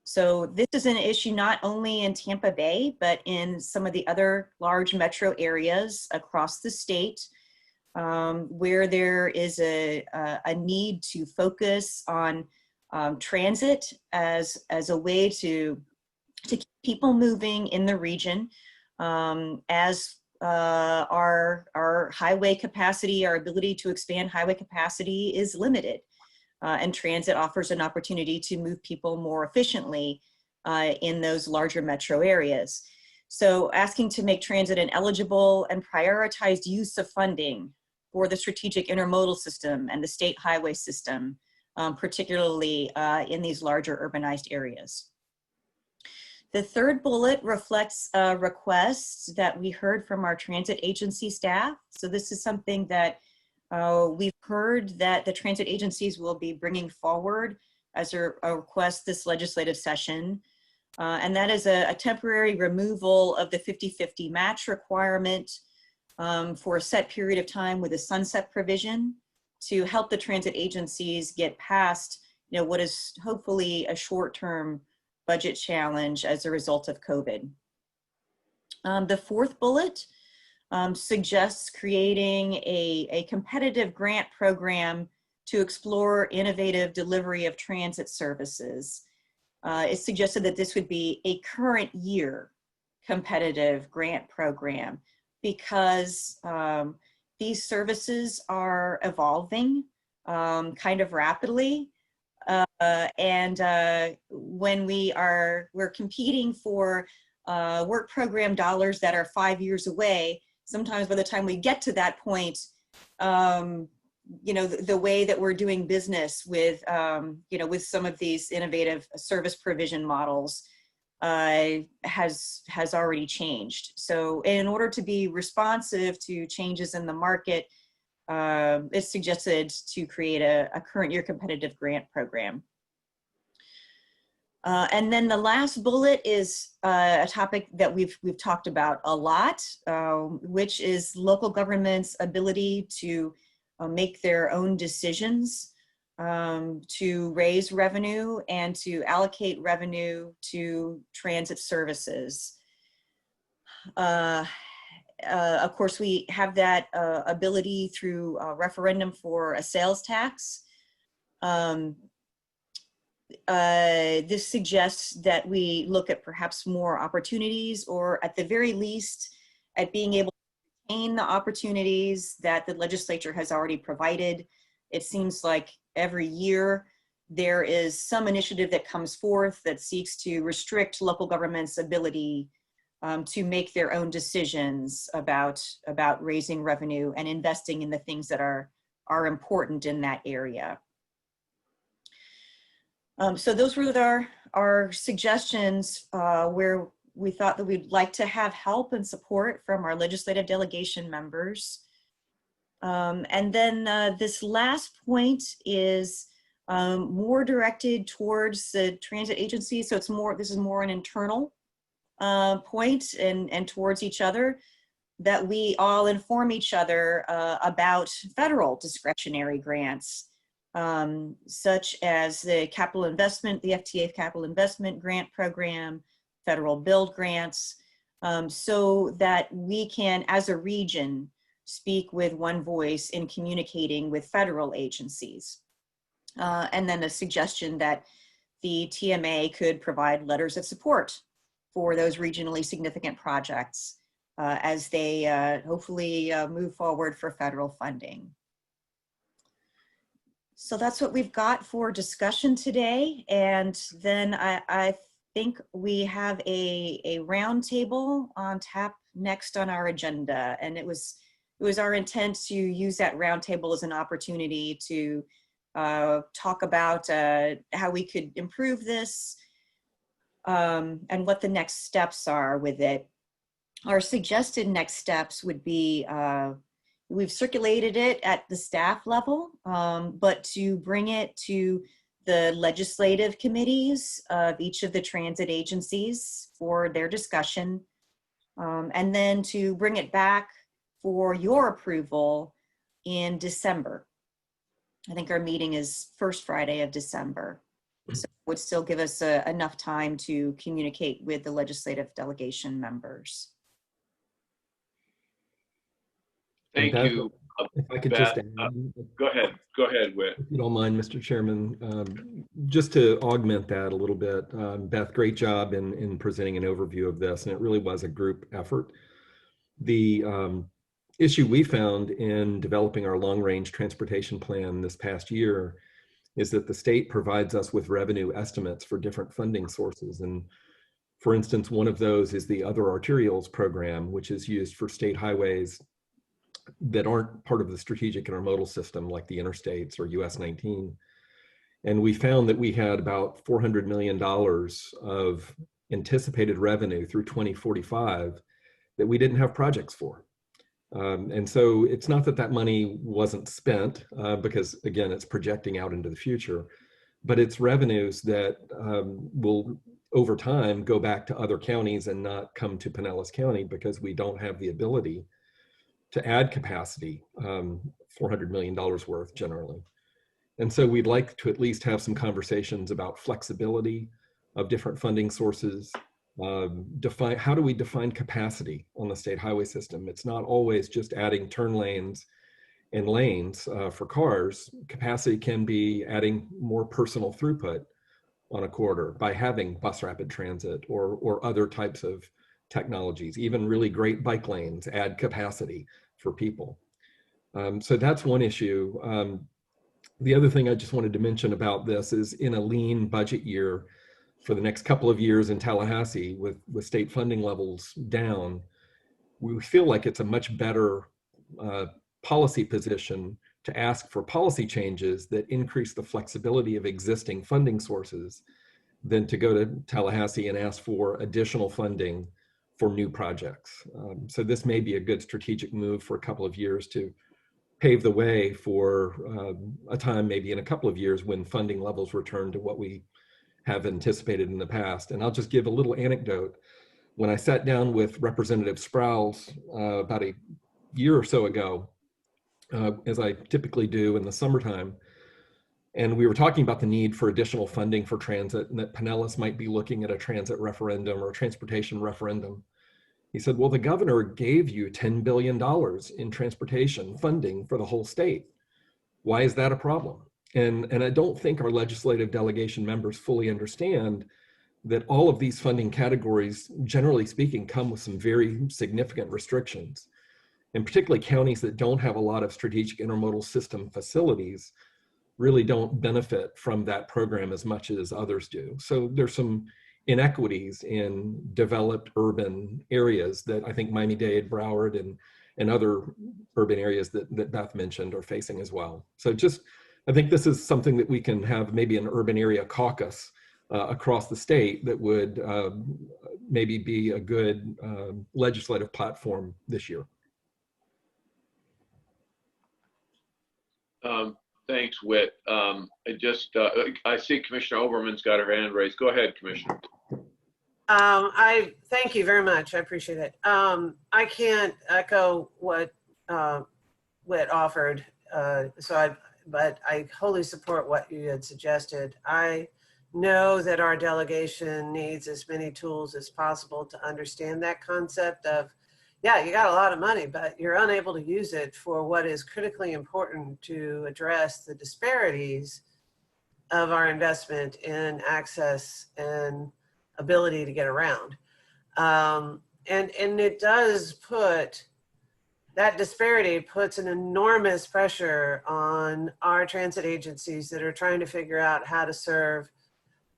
So this is an issue not only in Tampa Bay, but in some of the other large metro areas across the state, where there is a need to focus on transit as a way to keep people moving in the region, as our highway capacity, our ability to expand highway capacity is limited. And transit offers an opportunity to move people more efficiently in those larger metro areas. So asking to make transit an eligible and prioritized use of funding for the strategic intermodal system and the state highway system, particularly in these larger urbanized areas. The third bullet reflects requests that we heard from our transit agency staff. So this is something that we've heard that the transit agencies will be bringing forward as a request this legislative session. And that is a temporary removal of the 50-50 match requirement for a set period of time with a sunset provision to help the transit agencies get past, you know, what is hopefully a short-term budget challenge as a result of COVID. The fourth bullet suggests creating a competitive grant program to explore innovative delivery of transit services. It's suggested that this would be a current year competitive grant program because these services are evolving kind of rapidly. And when we're competing for work program dollars that are 5 years away, sometimes by the time we get to that point, you know, the way that we're doing business with, you know, with some of these innovative service provision models has already changed. So in order to be responsive to changes in the market, it's suggested to create a current year competitive grant program. And then the last bullet is a topic that we've talked about a lot, which is local government's ability to make their own decisions to raise revenue and to allocate revenue to transit services. Of course, we have that ability through a referendum for a sales tax. This suggests that we look at perhaps more opportunities, or at the very least at being able to retain the opportunities that the legislature has already provided. It seems like every year there is some initiative that comes forth that seeks to restrict local government's ability to make their own decisions about raising revenue and investing in the things that are important in that area. So those were our suggestions where we thought that we'd like to have help and support from our legislative delegation members. And then this last point is more directed towards the transit agency. So this is more an internal point and towards each other, that we all inform each other about federal discretionary grants, such as the capital investment, the FTA capital investment grant program, federal build grants, so that we can, as a region, speak with one voice in communicating with federal agencies. And then a suggestion that the TMA could provide letters of support for those regionally significant projects as they hopefully move forward for federal funding. So that's what we've got for discussion today. And then I think we have a roundtable on tap next on our agenda. And it was our intent to use that roundtable as an opportunity to talk about how we could improve this and what the next steps are with it. Our suggested next steps would be, we've circulated it at the staff level, but to bring it to the legislative committees of each of the transit agencies for their discussion, and then to bring it back for your approval in December. I think our meeting is first Friday of December. So it would still give us enough time to communicate with the legislative delegation members. Thank you. If I could Beth, just add, go ahead, Whit. if you don't mind, Mr. Chairman, just to augment that a little bit, Beth, great job in presenting an overview of this, and it really was a group effort. The issue we found in developing our long-range transportation plan this past year is that the state provides us with revenue estimates for different funding sources. And for instance, one of those is the Other Arterials program, which is used for state highways that aren't part of the strategic intermodal system like the interstates or US 19. And we found that we had about $400 million of anticipated revenue through 2045 that we didn't have projects for. And so it's not that that money wasn't spent, because again, it's projecting out into the future, but it's revenues that will over time go back to other counties and not come to Pinellas County because we don't have the ability to add capacity, $400 million worth generally. And so we'd like to at least have some conversations about flexibility of different funding sources. How do we define capacity on the state highway system? It's not always just adding turn lanes and lanes for cars. Capacity can be adding more personal throughput on a corridor by having bus rapid transit or other types of technologies. Even really great bike lanes add capacity for people. So that's one issue. The other thing I just wanted to mention about this is in a lean budget year, for the next couple of years in Tallahassee with state funding levels down, we feel like it's a much better policy position to ask for policy changes that increase the flexibility of existing funding sources than to go to Tallahassee and ask for additional funding for new projects. So this may be a good strategic move for a couple of years to pave the way for a time maybe in a couple of years when funding levels return to what we have anticipated in the past. And I'll just give a little anecdote. When I sat down with Representative Sprouse about a year or so ago, as I typically do in the summertime, and we were talking about the need for additional funding for transit and that Pinellas might be looking at a transit referendum or a transportation referendum. He said, well, the governor gave you $10 billion in transportation funding for the whole state. Why is that a problem? And I don't think our legislative delegation members fully understand that all of these funding categories, generally speaking, come with some very significant restrictions. And particularly counties that don't have a lot of strategic intermodal system facilities really don't benefit from that program as much as others do. So there's some inequities in developed urban areas that I think Miami-Dade, Broward, and other urban areas that Beth mentioned are facing as well. So just, I think this is something that we can have maybe an urban area caucus across the state that would maybe be a good legislative platform this year. Thanks, Whit. I see Commissioner Overman's got her hand raised. Go ahead, Commissioner. I thank you very much. I appreciate it. I can't echo what Whit offered, but I wholly support what you had suggested. I know that our delegation needs as many tools as possible to understand that concept of, yeah, you got a lot of money, but you're unable to use it for what is critically important to address the disparities of our investment in access and ability to get around. And it does put, that disparity puts an enormous pressure on our transit agencies that are trying to figure out how to serve,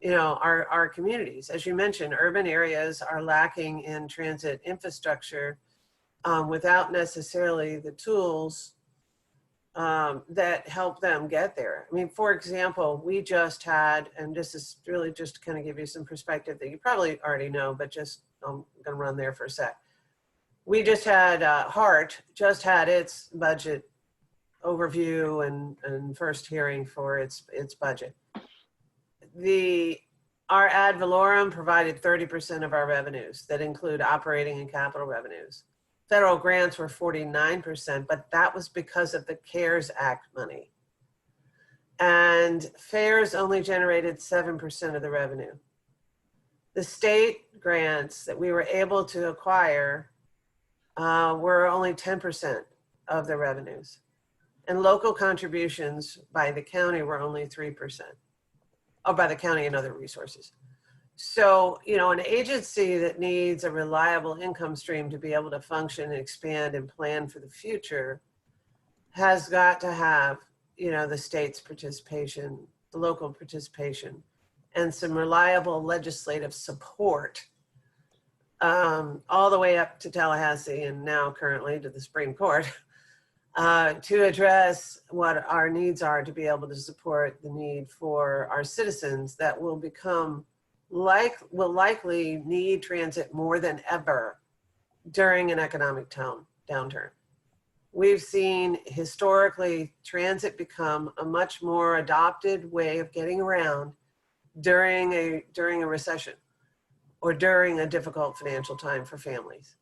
you know, our communities. As you mentioned, urban areas are lacking in transit infrastructure without necessarily the tools that help them get there. I mean, for example, we just had, and this is really just to kind of give you some perspective that you probably already know, but just I'm gonna run there for a sec. We just had, HART just had its budget overview and first hearing for its budget. Our ad valorem provided 30% of our revenues that include operating and capital revenues. Federal grants were 49%, but that was because of the CARES Act money. And fares only generated 7% of the revenue. The state grants that we were able to acquire were only 10% of the revenues. And local contributions by the county were only 3%. Oh, by the county and other resources. So, you know, an agency that needs a reliable income stream to be able to function and expand and plan for the future has got to have, you know, the state's participation, the local participation, and some reliable legislative support all the way up to Tallahassee and now currently to the Supreme Court to address what our needs are to be able to support the need for our citizens that will will likely need transit more than ever during an economic downturn. We've seen historically transit become a much more adopted way of getting around during a recession or during a difficult financial time for families.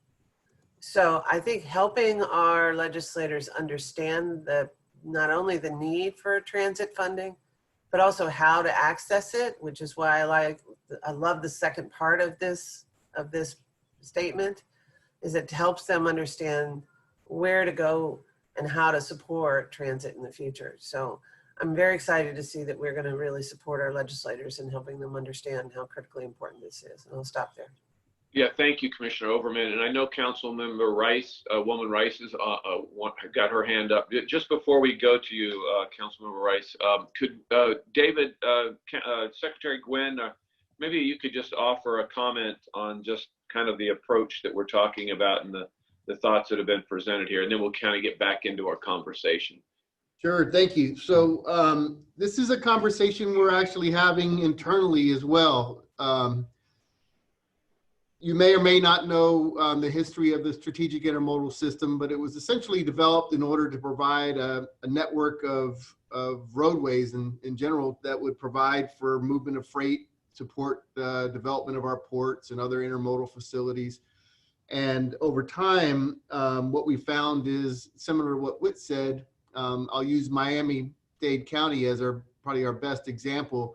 So I think helping our legislators understand not only the need for transit funding, but also how to access it, which is why I love the second part of this statement, is it helps them understand where to go and how to support transit in the future. So I'm very excited to see that we're going to really support our legislators in helping them understand how critically important this is. And I'll stop there. Yeah, thank you, Commissioner Overman. And I know Councilmember Rice, Woman Rice, has got her hand up. Just before we go to you, Councilmember Rice, could David, Secretary Gwynn, maybe you could just offer a comment on just kind of the approach that we're talking about and the thoughts that have been presented here, and then we'll kind of get back into our conversation. Sure, thank you. So this is a conversation we're actually having internally as well. You may or may not know the history of the strategic intermodal system, but it was essentially developed in order to provide a network of roadways in general that would provide for movement of freight support the development of our ports and other intermodal facilities. And over time, what we found is similar to what Whit said. I'll use Miami-Dade County as probably our best example.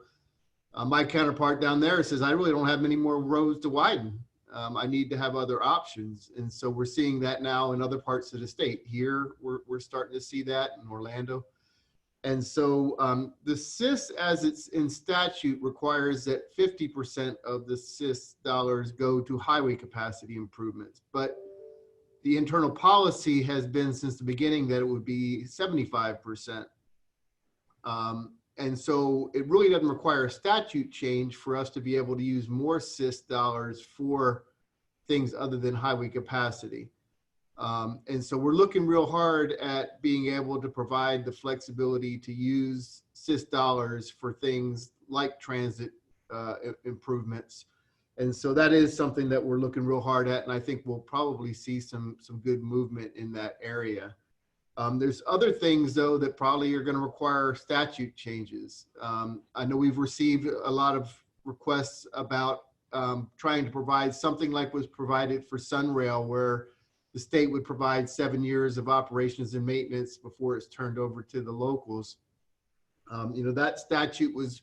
My counterpart down there says, I really don't have many more roads to widen. I need to have other options. And so we're seeing that now in other parts of the state. Here, we're starting to see that in Orlando. And so the SIS, as it's in statute, requires that 50% of the SIS dollars go to highway capacity improvements. But the internal policy has been since the beginning that it would be 75%. And so it really doesn't require a statute change for us to be able to use more SIS dollars for things other than highway capacity. And so we're looking real hard at being able to provide the flexibility to use SIS dollars for things like transit improvements. And so that is something that we're looking real hard at. And I think we'll probably see some good movement in that area. There's other things, though, that probably are going to require statute changes. I know we've received a lot of requests about trying to provide something like was provided for Sunrail, where the state would provide 7 years of operations and maintenance before it's turned over to the locals. That statute was,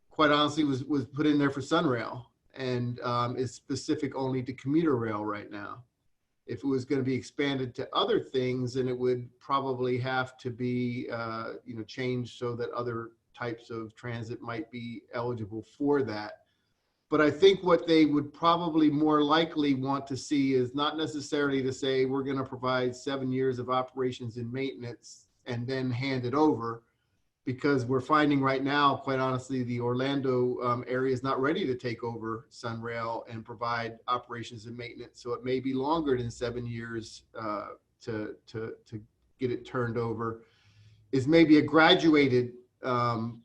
quite honestly, was put in there for Sunrail, and is specific only to commuter rail right now. If it was going to be expanded to other things, then it would probably have to be changed so that other types of transit might be eligible for that. But I think what they would probably more likely want to see is not necessarily to say we're going to provide 7 years of operations and maintenance and then hand it over, because we're finding right now, quite honestly, the Orlando area is not ready to take over Sunrail and provide operations and maintenance. So it may be longer than 7 years to get it turned over. Is maybe a graduated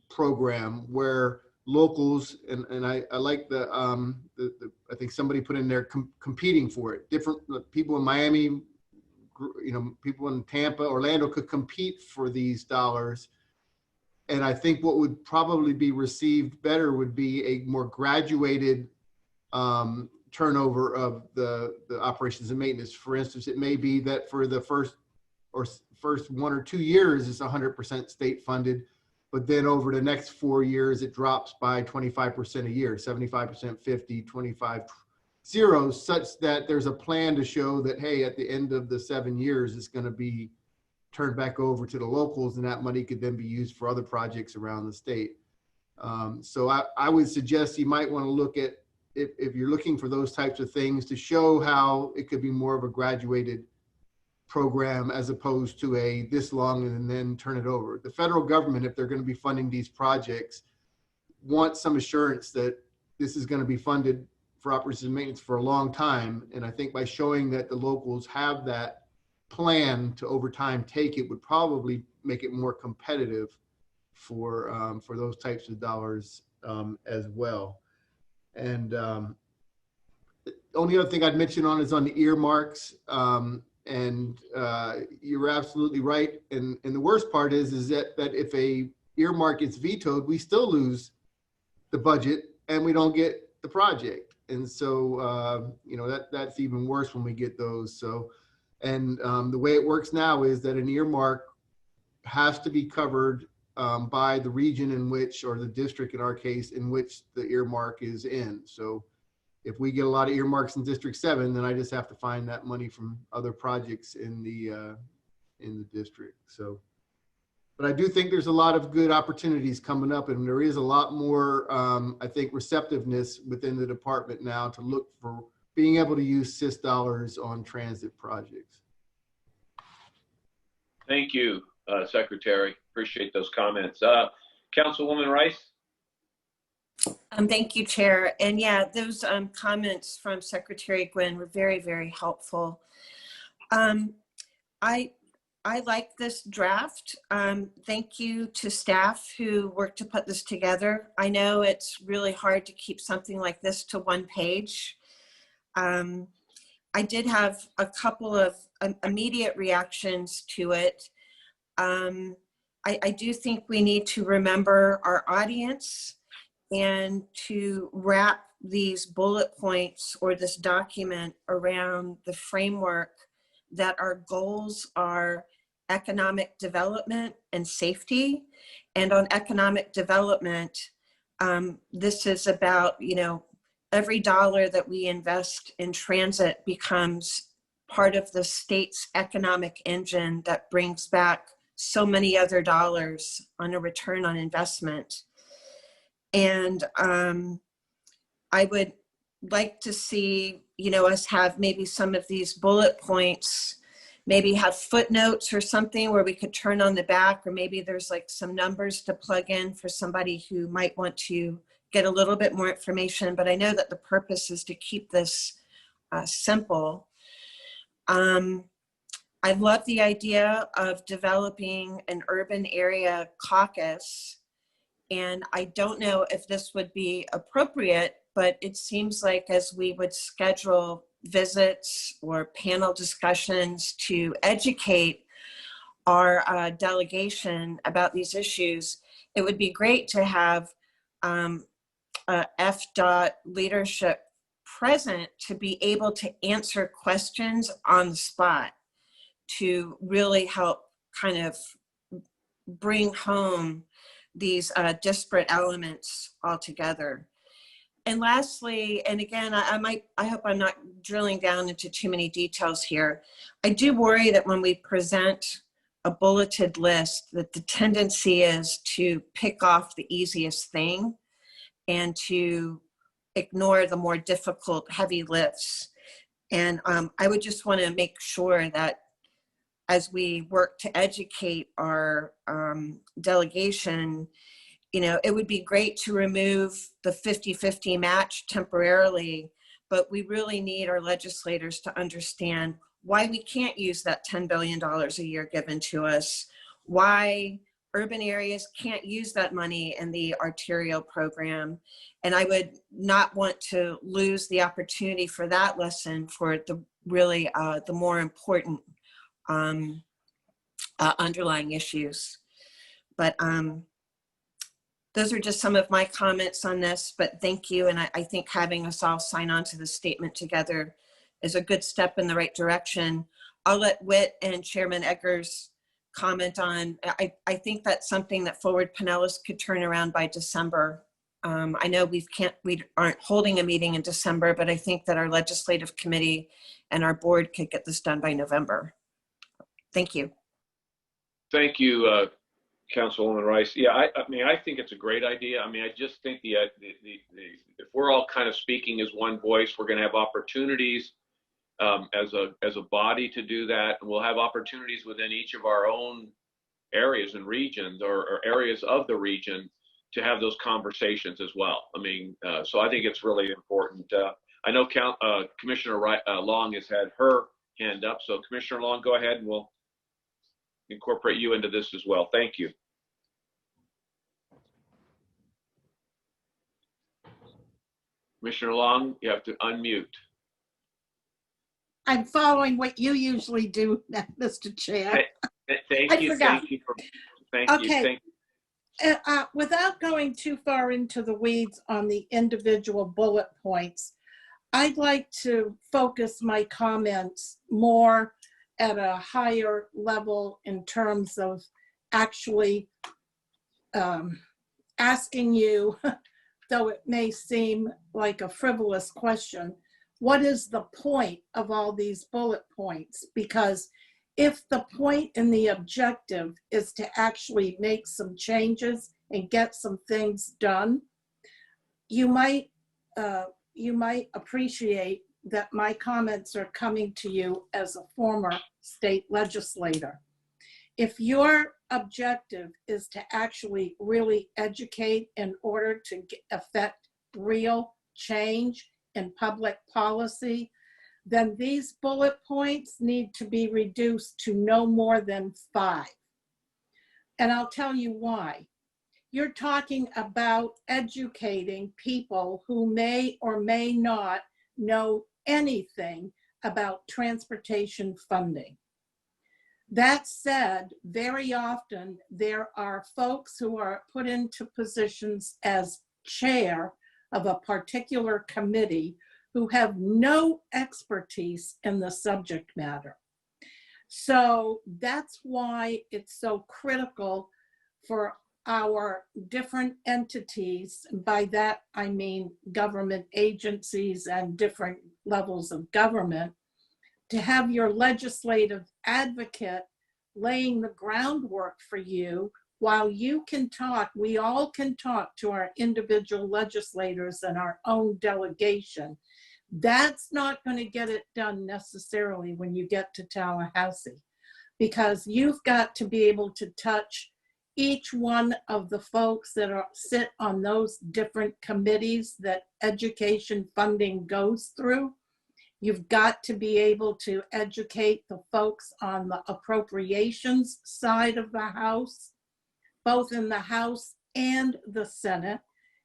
program where locals, and I like I think somebody put in there competing for it. Different people in Miami, people in Tampa, Orlando could compete for these dollars. And I think what would probably be received better would be a more graduated turnover of the operations and maintenance. For instance, it may be that for the first 1 or 2 years, it's 100% state funded. But then over the next 4 years, it drops by 25% a year, 75%, 50, 25, 0, such that there's a plan to show that, hey, at the end of the 7 years, it's going to be turned back over to the locals, and that money could then be used for other projects around the state. So I would suggest you might want to look at, if you're looking for those types of things, to show how it could be more of a graduated program as opposed to a this long and then turn it over. The federal government, if they're going to be funding these projects, wants some assurance that this is going to be funded for operations and maintenance for a long time. And I think by showing that the locals have that plan to over time take it would probably make it more competitive for those types of dollars as well. And the only other thing I'd mention on is on the earmarks. And you're absolutely right. And the worst part is that if a earmark gets vetoed, we still lose the budget and we don't get the project. And so, that's even worse when we get those. So, and the way it works now is that an earmark has to be covered by the region in which, or the district in our case, in which the earmark is in. So if we get a lot of earmarks in District 7, then I just have to find that money from other projects in the district. So, but I do think there's a lot of good opportunities coming up, and there is a lot more, I think, receptiveness within the department now to look for being able to use SIS dollars on transit projects. Thank you, Secretary. Appreciate those comments. Councilwoman Rice? Thank you, Chair. And yeah, those comments from Secretary Gwynn were very, very helpful. I like this draft. Thank you to staff who worked to put this together. I know it's really hard to keep something like this to one page. I did have a couple of immediate reactions to it. I do think we need to remember our audience and to wrap these bullet points or this document around the framework that our goals are economic development and safety. And on economic development, this is about, every dollar that we invest in transit becomes part of the state's economic engine that brings back so many other dollars on a return on investment. And I would like to see, us have maybe some of these bullet points, maybe have footnotes or something where we could turn on the back, or maybe there's like some numbers to plug in for somebody who might want to get a little bit more information. But I know that the purpose is to keep this simple. I love the idea of developing an urban area caucus. And I don't know if this would be appropriate, but it seems like as we would schedule visits or panel discussions to educate our delegation about these issues, it would be great to have FDOT leadership present to be able to answer questions on the spot, to really help kind of bring home these disparate elements all together. And lastly, and again, I hope I'm not drilling down into too many details here. I do worry that when we present a bulleted list, that the tendency is to pick off the easiest thing and to ignore the more difficult, heavy lifts. And I would just want to make sure that as we work to educate our delegation, it would be great to remove the 50-50 match temporarily, but we really need our legislators to understand why we can't use that $10 billion a year given to us, why urban areas can't use that money in the arterial program. And I would not want to lose the opportunity for that lesson for the really the more important underlying issues. But those are just some of my comments on this, but thank you. And I think having us all sign on to the statement together is a good step in the right direction. I'll let Whit and Chairman Eggers comment on. I think that's something that Forward Pinellas could turn around by December. I know we aren't holding a meeting in December, but I think that our legislative committee and our board could get this done by November. Thank you. Thank you, Councilwoman Rice. Yeah, I mean, I think it's a great idea. I mean, I just think if we're all kind of speaking as one voice, we're going to have opportunities as a body to do that, and we'll have opportunities within each of our own areas and regions or areas of the region to have those conversations as well. I mean, so I think it's really important. I know Commissioner Long has had her hand up, so Commissioner Long, go ahead and we'll incorporate you into this as well. Thank you. Commissioner Long, you have to unmute. I'm following what you usually do, Mr. Chair. Thank you. Thank you. Thank you. Without going too far into the weeds on the individual bullet points, I'd like to focus my comments more at a higher level in terms of actually asking you, though it may seem like a frivolous question, what is the point of all these bullet points? Because if the point and the objective is to actually make some changes and get some things done, you might appreciate that my comments are coming to you as a former state legislator. If your objective is to actually really educate in order to affect real change in public policy, then these bullet points need to be reduced to no more than 5. And I'll tell you why. You're talking about educating people who may or may not know anything about transportation funding. That said, very often there are folks who are put into positions as chair of a particular committee who have no expertise in the subject matter. So that's why it's so critical for our different entities, by that I mean government agencies and different levels of government, to have your legislative advocate laying the groundwork for you while you can talk. We all can talk to our individual legislators and our own delegation. That's not going to get it done necessarily when you get to Tallahassee, because you've got to be able to touch each one of the folks that sit on those different committees that education funding goes through. You've got to be able to educate the folks on the appropriations side of the House, both in the House and the Senate.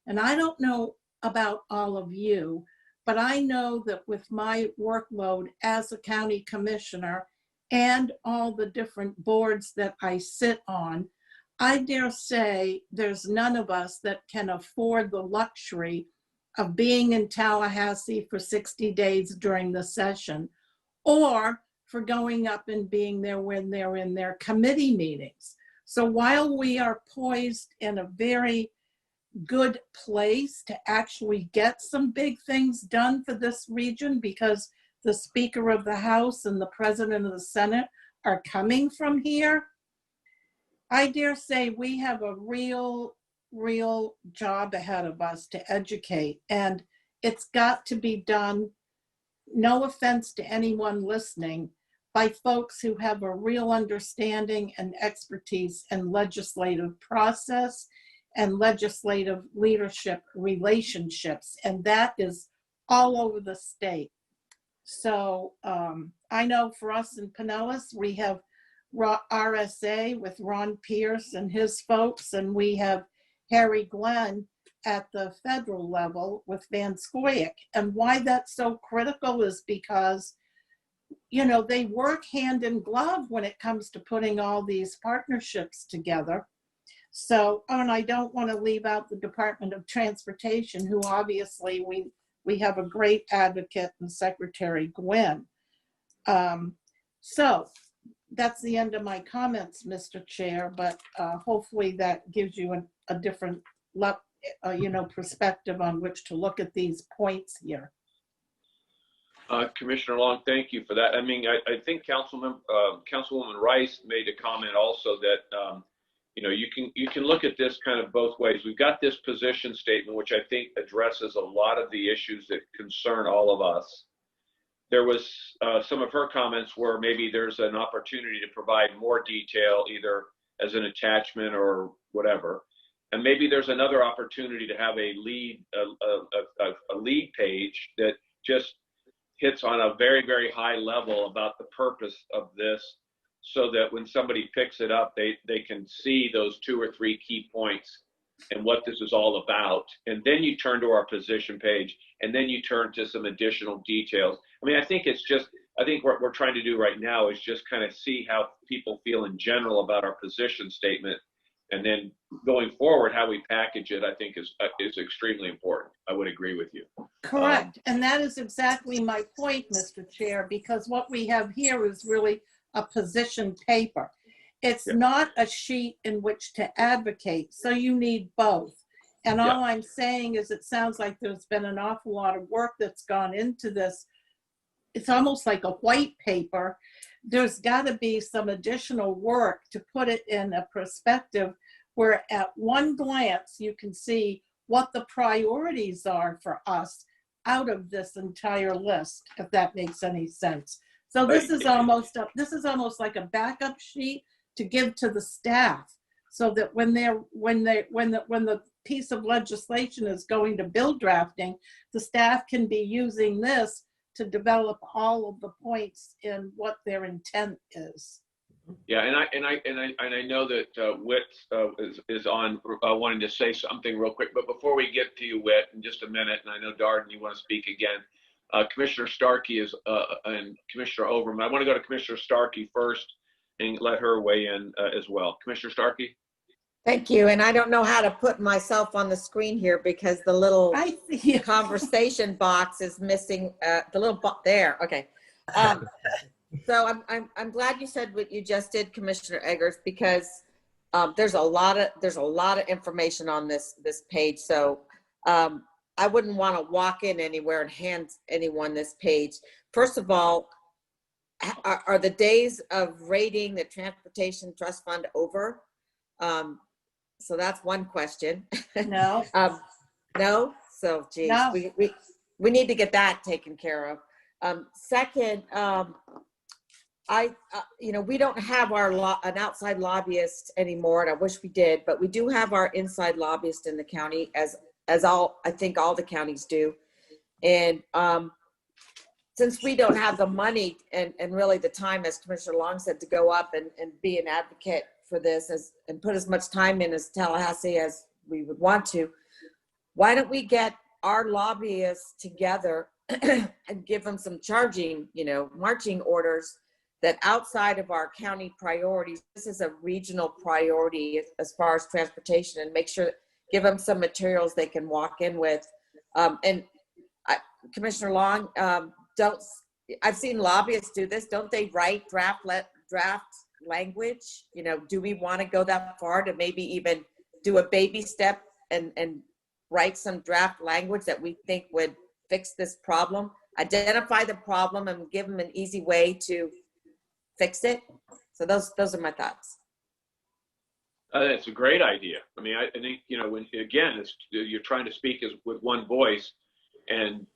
And I don't know about all of you, but I know that with my workload as a county commissioner and all the different boards that I sit on, I dare say there's none of us that can afford the luxury of being in Tallahassee for 60 days during the session, or for going up and being there when they're in their committee meetings. So while we are poised in a very good place to actually get some big things done for this region, because the Speaker of the House and the President of the Senate are coming from here, I dare say we have a real job ahead of us to educate, and it's got to be done, no offense to anyone listening, by folks who have a real understanding and expertise in legislative process and legislative leadership relationships, and that is all over the state. So I know for us in Pinellas, we have RSA with Ron Pierce and his folks, and we have Harry Glenn at the federal level with Van Scoyoc. And why that's so critical is because, you know, they work hand in glove when it comes to putting all these partnerships together. So, and I don't want to leave out the Department of Transportation, who obviously we have a great advocate in Secretary Gwynn. So that's the end of my comments, Mr. Chair, but hopefully that gives you a different perspective on which to look at these points here. Commissioner Long, thank you for that. I mean, I think Councilwoman Rice made a comment also that you can look at this kind of both ways. We've got this position statement, which I think addresses a lot of the issues that concern all of us. There was some of her comments where maybe there's an opportunity to provide more detail, either as an attachment or whatever. And maybe there's another opportunity to have a lead page that just hits on a very, very high level about the purpose of this, so that when somebody picks it up, they can see those 2 or 3 key points and what this is all about. And then you turn to our position page, and then you turn to some additional details. I mean, I think what we're trying to do right now is just kind of see how people feel in general about our position statement. And then going forward, how we package it, I think is extremely important. I would agree with you. Correct. And that is exactly my point, Mr. Chair, because what we have here is really a position paper. It's not a sheet in which to advocate. So you need both. And all I'm saying is it sounds like there's been an awful lot of work that's gone into this. It's almost like a white paper. There's got to be some additional work to put it in a perspective where at one glance you can see what the priorities are for us out of this entire list, if that makes any sense. So this is almost like a backup sheet to give to the staff, so that when the piece of legislation is going to bill drafting, the staff can be using this to develop all of the points in what their intent is. Yeah, and I know that Whit is on wanting to say something real quick, but before we get to you, Whit, in just a minute, and I know Darden, you want to speak again. Commissioner Starkey is and Commissioner Overman. I want to go to Commissioner Starkey first and let her weigh in as well. Commissioner Starkey. Thank you. And I don't know how to put myself on the screen here because the little conversation box is missing. The little there. Okay. So I'm glad you said what you just did, Commissioner Eggers, because there's a lot of information on this page. So I wouldn't want to walk in anywhere and hand anyone this page. First of all, are the days of rating the Transportation Trust Fund over? So that's one question. No. No? So, geez, No. we need to get that taken care of. Second, we don't have an outside lobbyist anymore, and I wish we did, but we do have our inside lobbyist in the county, as I think all the counties do. And since we don't have the money and really the time, as Commissioner Long said, to go up and be an advocate for this and put as much time in as Tallahassee as we would want to, why don't we get our lobbyists together and give them some marching orders that outside of our county priorities, this is a regional priority as far as transportation, and give them some materials they can walk in with. Commissioner Long, I've seen lobbyists do this. Don't they write draft language? Do we want to go that far to maybe even do a baby step and write some draft language that we think would fix this problem, identify the problem, and give them an easy way to fix it? So those are my thoughts. That's a great idea. I mean, I think, when, again, you're trying to speak with one voice, and,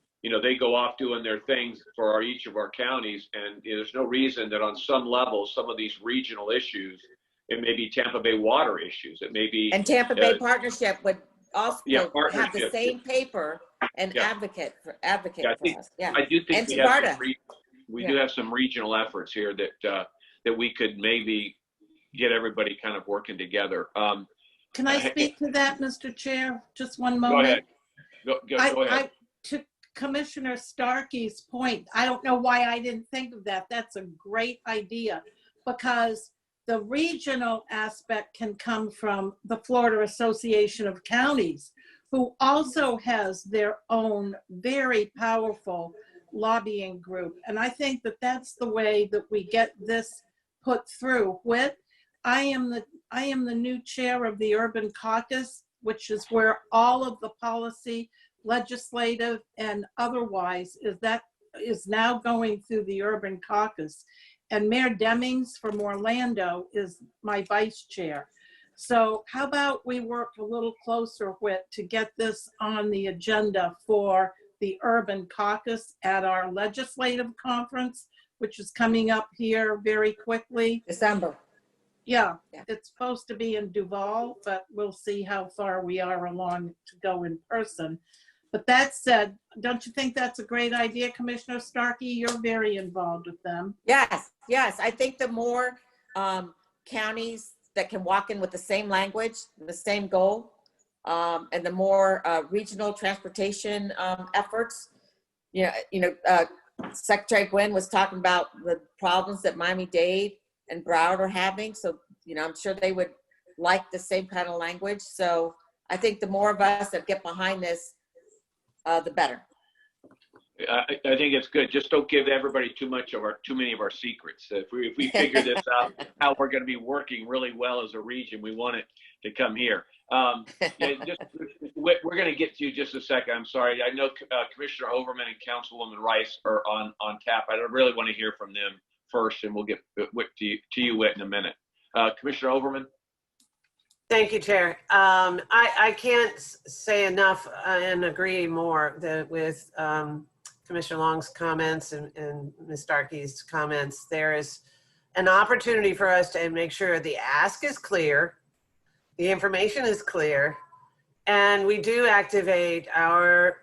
they go off doing their things for each of our counties. And there's no reason that on some level, some of these regional issues, it may be Tampa Bay water issues. It may be. And Tampa Bay Partnership would also have the same paper and advocate for us. Yeah. I do think and we do have some regional efforts here that we could maybe get everybody kind of working together. Can I speak to that, Mr. Chair? Just one moment. Go ahead. Go ahead. To Commissioner Starkey's point, I don't know why I didn't think of that. That's a great idea, because the regional aspect can come from the Florida Association of Counties, who also has their own very powerful lobbying group. And I think that that's the way that we get this put through. I am the new chair of the Urban Caucus, which is where all of the policy, legislative and otherwise, is now going through the Urban Caucus. And Mayor Demings from Orlando is my vice chair. So how about we work a little closer to get this on the agenda for the Urban Caucus at our legislative conference, which is coming up here very quickly. December. Yeah, it's supposed to be in Duval, but we'll see how far we are along to go in person. But that said, don't you think that's a great idea, Commissioner Starkey? You're very involved with them. Yes. I think the more counties that can walk in with the same language, the same goal, and the more regional transportation efforts. Secretary Gwynn was talking about the problems that Miami-Dade and Broward are having. So, I'm sure they would like the same kind of language. So I think the more of us that get behind this, the better. I think it's good. Just don't give everybody too many of our secrets. If we figure this out, how we're going to be working really well as a region, we want it to come here. We're going to get to you just a second. I'm sorry. I know Commissioner Overman and Councilwoman Rice are on tap. I really want to hear from them first, and we'll get to you, Whit, in a minute. Commissioner Overman. Thank you, Chair. I can't say enough and agree more with Commissioner Long's comments and Ms. Starkey's comments. There is an opportunity for us to make sure the ask is clear, the information is clear, and we do activate our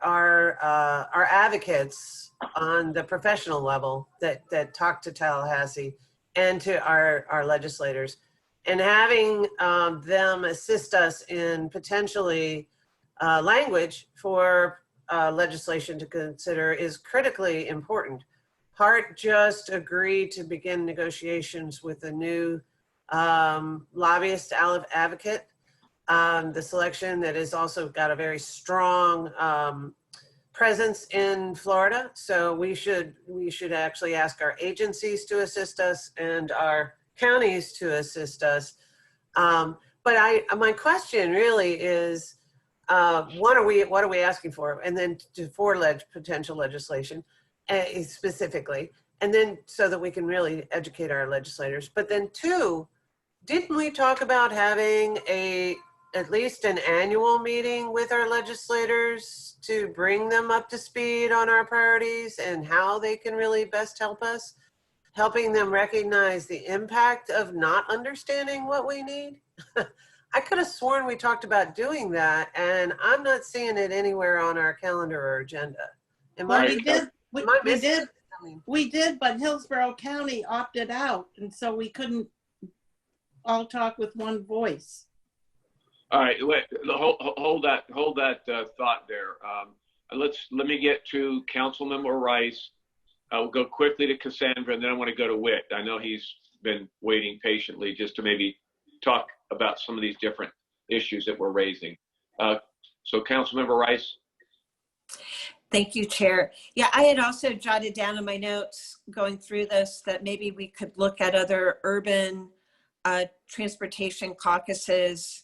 advocates on the professional level that talk to Tallahassee and to our legislators. And having them assist us in potentially language for legislation to consider is critically important. Part just agreed to begin negotiations with a new lobbyist advocate. the selection that has also got a very strong presence in Florida. So we should actually ask our agencies to assist us and our counties to assist us. But my question really is, what are we asking for? And then for potential legislation specifically, and then so that we can really educate our legislators. But then two, didn't we talk about having at least an annual meeting with our legislators to bring them up to speed on our priorities and how they can really best help us, helping them recognize the impact of not understanding what we need? I could have sworn we talked about doing that, and I'm not seeing it anywhere on our calendar or agenda. Well, we did, but Hillsborough County opted out, and so we couldn't all talk with one voice. All right, wait, hold that thought there. Let me get to Councilmember Rice. I'll go quickly to Cassandra, and then I want to go to Whit. I know he's been waiting patiently just to maybe talk about some of these different issues that we're raising. So Councilmember Rice. Thank you, Chair. Yeah, I had also jotted down in my notes going through this that maybe we could look at other urban transportation caucuses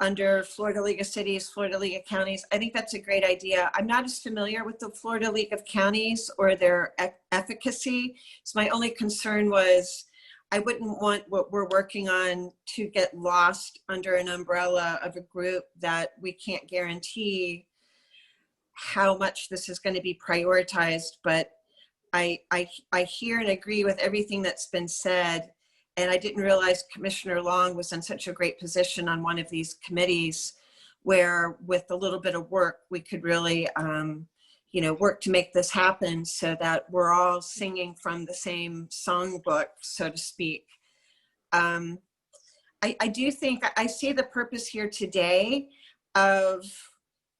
under Florida League of Cities, Florida League of Counties. I think that's a great idea. I'm not as familiar with the Florida League of Counties or their efficacy. So my only concern was I wouldn't want what we're working on to get lost under an umbrella of a group that we can't guarantee how much this is going to be prioritized. But I hear and agree with everything that's been said. And I didn't realize Commissioner Long was in such a great position on one of these committees where with a little bit of work, we could really, work to make this happen so that we're all singing from the same songbook, so to speak. I do think I see the purpose here today of,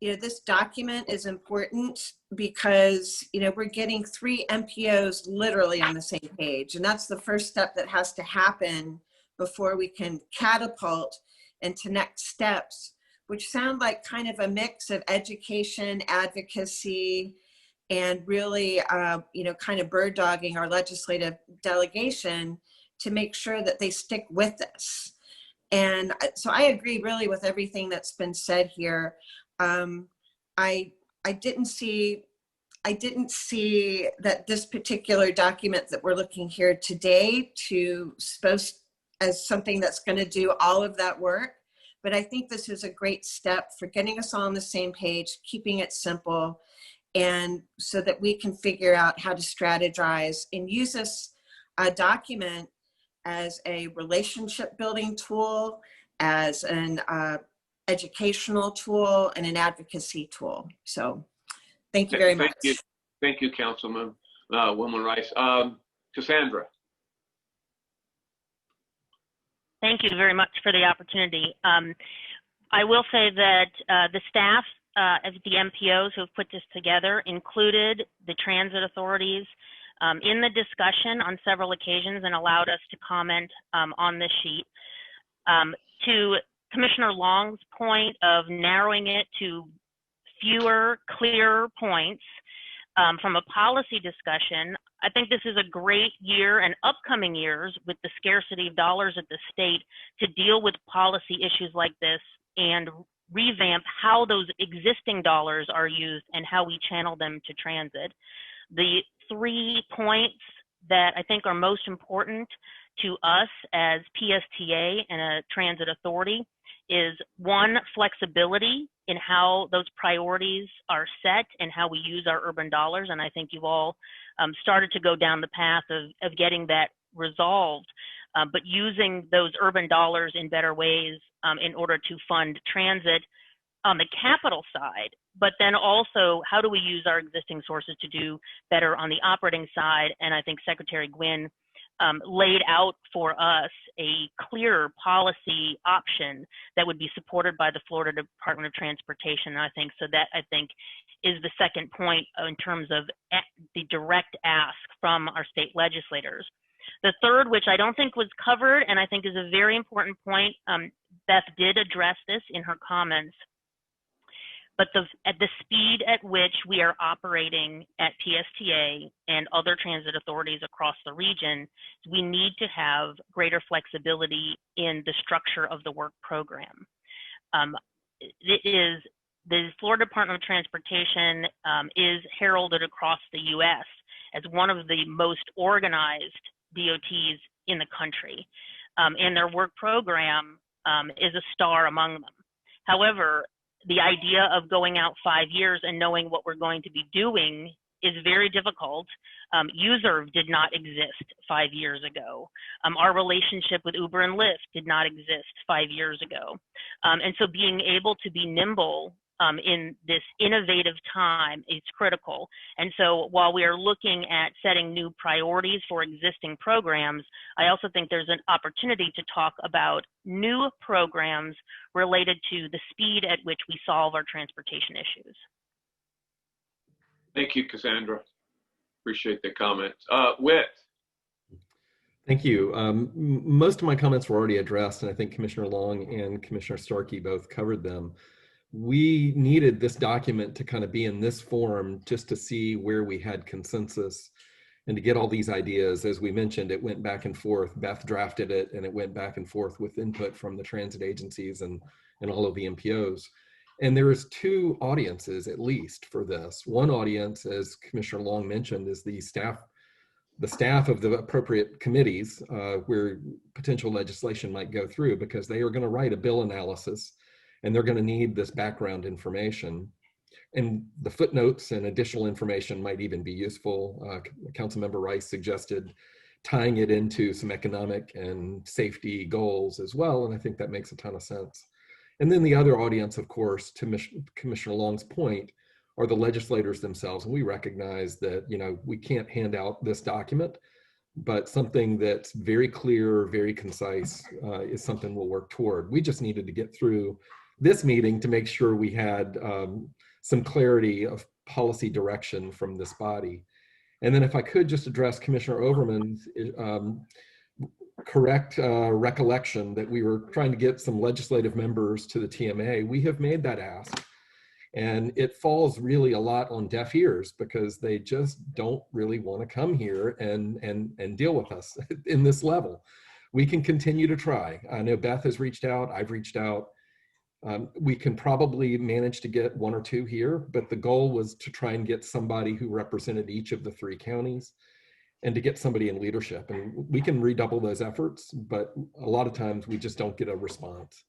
this document is important because, we're getting 3 MPOs literally on the same page. And that's the first step that has to happen before we can catapult into next steps, which sound like kind of a mix of education, advocacy, and really, kind of bird dogging our legislative delegation to make sure that they stick with this. And so I agree really with everything that's been said here. I didn't see that this particular document that we're looking here today as something that's going to do all of that work. But I think this is a great step for getting us all on the same page, keeping it simple, and so that we can figure out how to strategize and use this document as a relationship building tool, as an educational tool, and an advocacy tool. So thank you very much. Thank you, Councilman Woman Rice. Cassandra. Thank you very much for the opportunity. I will say that the staff of the MPOs who have put this together included the transit authorities in the discussion on several occasions and allowed us to comment on this sheet. To Commissioner Long's point of narrowing it to fewer, clearer points from a policy discussion, I think this is a great year and upcoming years with the scarcity of dollars at the state to deal with policy issues like this and revamp how those existing dollars are used and how we channel them to transit. The 3 points that I think are most important to us as PSTA and a transit authority is 1, flexibility in how those priorities are set and how we use our urban dollars. And I think you've all started to go down the path of getting that resolved, but using those urban dollars in better ways in order to fund transit on the capital side, but then also how do we use our existing sources to do better on the operating side? And I think Secretary Gwynn laid out for us a clearer policy option that would be supported by the Florida Department of Transportation. And I think so that is the second point in terms of the direct ask from our state legislators. The third, which I don't think was covered, and I think is a very important point, Beth did address this in her comments, but at the speed at which we are operating at PSTA and other transit authorities across the region, we need to have greater flexibility in the structure of the work program. The Florida Department of Transportation is heralded across the U.S. as one of the most organized DOTs in the country, and their work program is a star among them. However, the idea of going out 5 years and knowing what we're going to be doing is very difficult. USERV did not exist 5 years ago. Our relationship with Uber and Lyft did not exist 5 years ago. And so being able to be nimble in this innovative time is critical. And so while we are looking at setting new priorities for existing programs, I also think there's an opportunity to talk about new programs related to the speed at which we solve our transportation issues. Thank you, Cassandra. Appreciate the comments. Whit. Thank you. Most of my comments were already addressed, and I think Commissioner Long and Commissioner Starkey both covered them. We needed this document to kind of be in this form just to see where we had consensus and to get all these ideas. As we mentioned, it went back and forth. Beth drafted it, and it went back and forth with input from the transit agencies and all of the MPOs. And there is two audiences, at least, for this. One audience, as Commissioner Long mentioned, is the staff of the appropriate committees where potential legislation might go through, because they are going to write a bill analysis, and they're going to need this background information. And the footnotes and additional information might even be useful. Councilmember Rice suggested tying it into some economic and safety goals as well, and I think that makes a ton of sense. And then the other audience, of course, to Commissioner Long's point, are the legislators themselves. And we recognize that, you know, we can't hand out this document, but something that's very clear, very concise is something we'll work toward. We just needed to get through this meeting to make sure we had some clarity of policy direction from this body. And then if I could just address Commissioner Overman's correct recollection that we were trying to get some legislative members to the TMA. We have made that ask, and it falls really a lot on deaf ears because they just don't really want to come here and deal with us in this level. We can continue to try. I know Beth has reached out, I've reached out. We can probably manage to get one or two here, but the goal was to try and get somebody who represented each of the 3 counties and to get somebody in leadership. And we can redouble those efforts, but a lot of times we just don't get a response.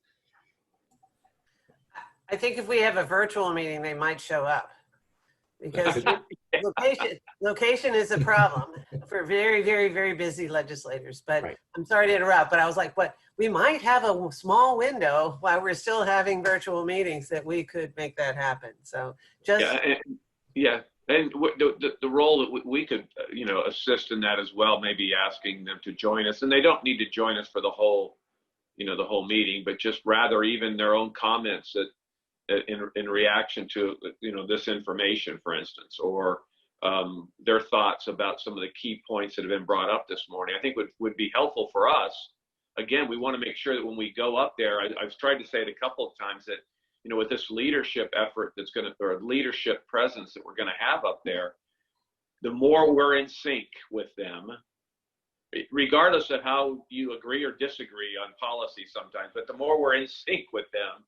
I think if we have a virtual meeting, they might show up, because location is a problem for very, very, very busy legislators. But right. I'm sorry to interrupt, but I was like, but we might have a small window while we're still having virtual meetings that we could make that happen. So just. And the role that we could, you know, assist in that as well, maybe asking them to join us. And they don't need to join us for the whole, you know, the whole meeting, but just rather even their own comments that in reaction to, you know, this information, for instance, or their thoughts about some of the key points that have been brought up this morning, I think would be helpful for us. Again, we want to make sure that when we go up there, I've tried to say it a couple of times that, you know, with this leadership effort that's going to, or leadership presence that we're going to have up there, the more we're in sync with them, regardless of how you agree or disagree on policy sometimes, but the more we're in sync with them,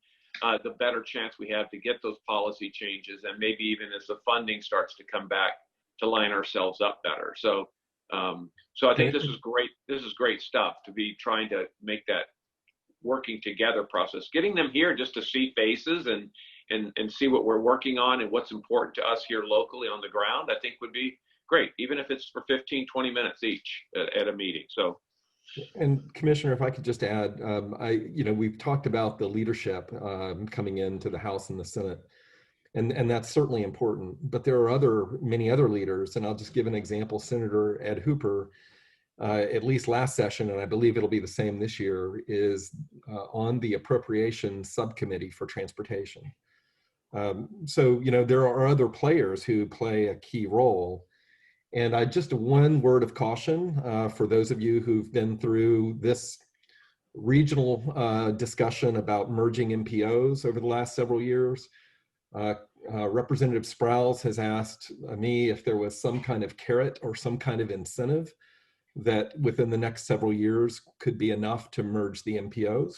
the better chance we have to get those policy changes, and maybe even as the funding starts to come back, to line ourselves up better. So, so I think this is great. This is great stuff to be trying to make that working together process. Getting them here just to see faces and see what we're working on and what's important to us here locally on the ground, I think would be great, even if it's for 15, 20 minutes each at a meeting. So. And Commissioner, if I could just add, we've talked about the leadership coming into the House and the Senate, and that's certainly important. But there are many other leaders, and I'll just give an example. Senator Ed Hooper, at least last session, and I believe it'll be the same this year, is on the Appropriations Subcommittee for Transportation. So, you know, there are other players who play a key role. And just one word of caution for those of you who've been through this regional discussion about merging MPOs over the last several years. Representative Sprowls has asked me if there was some kind of carrot or some kind of incentive that within the next several years could be enough to merge the MPOs.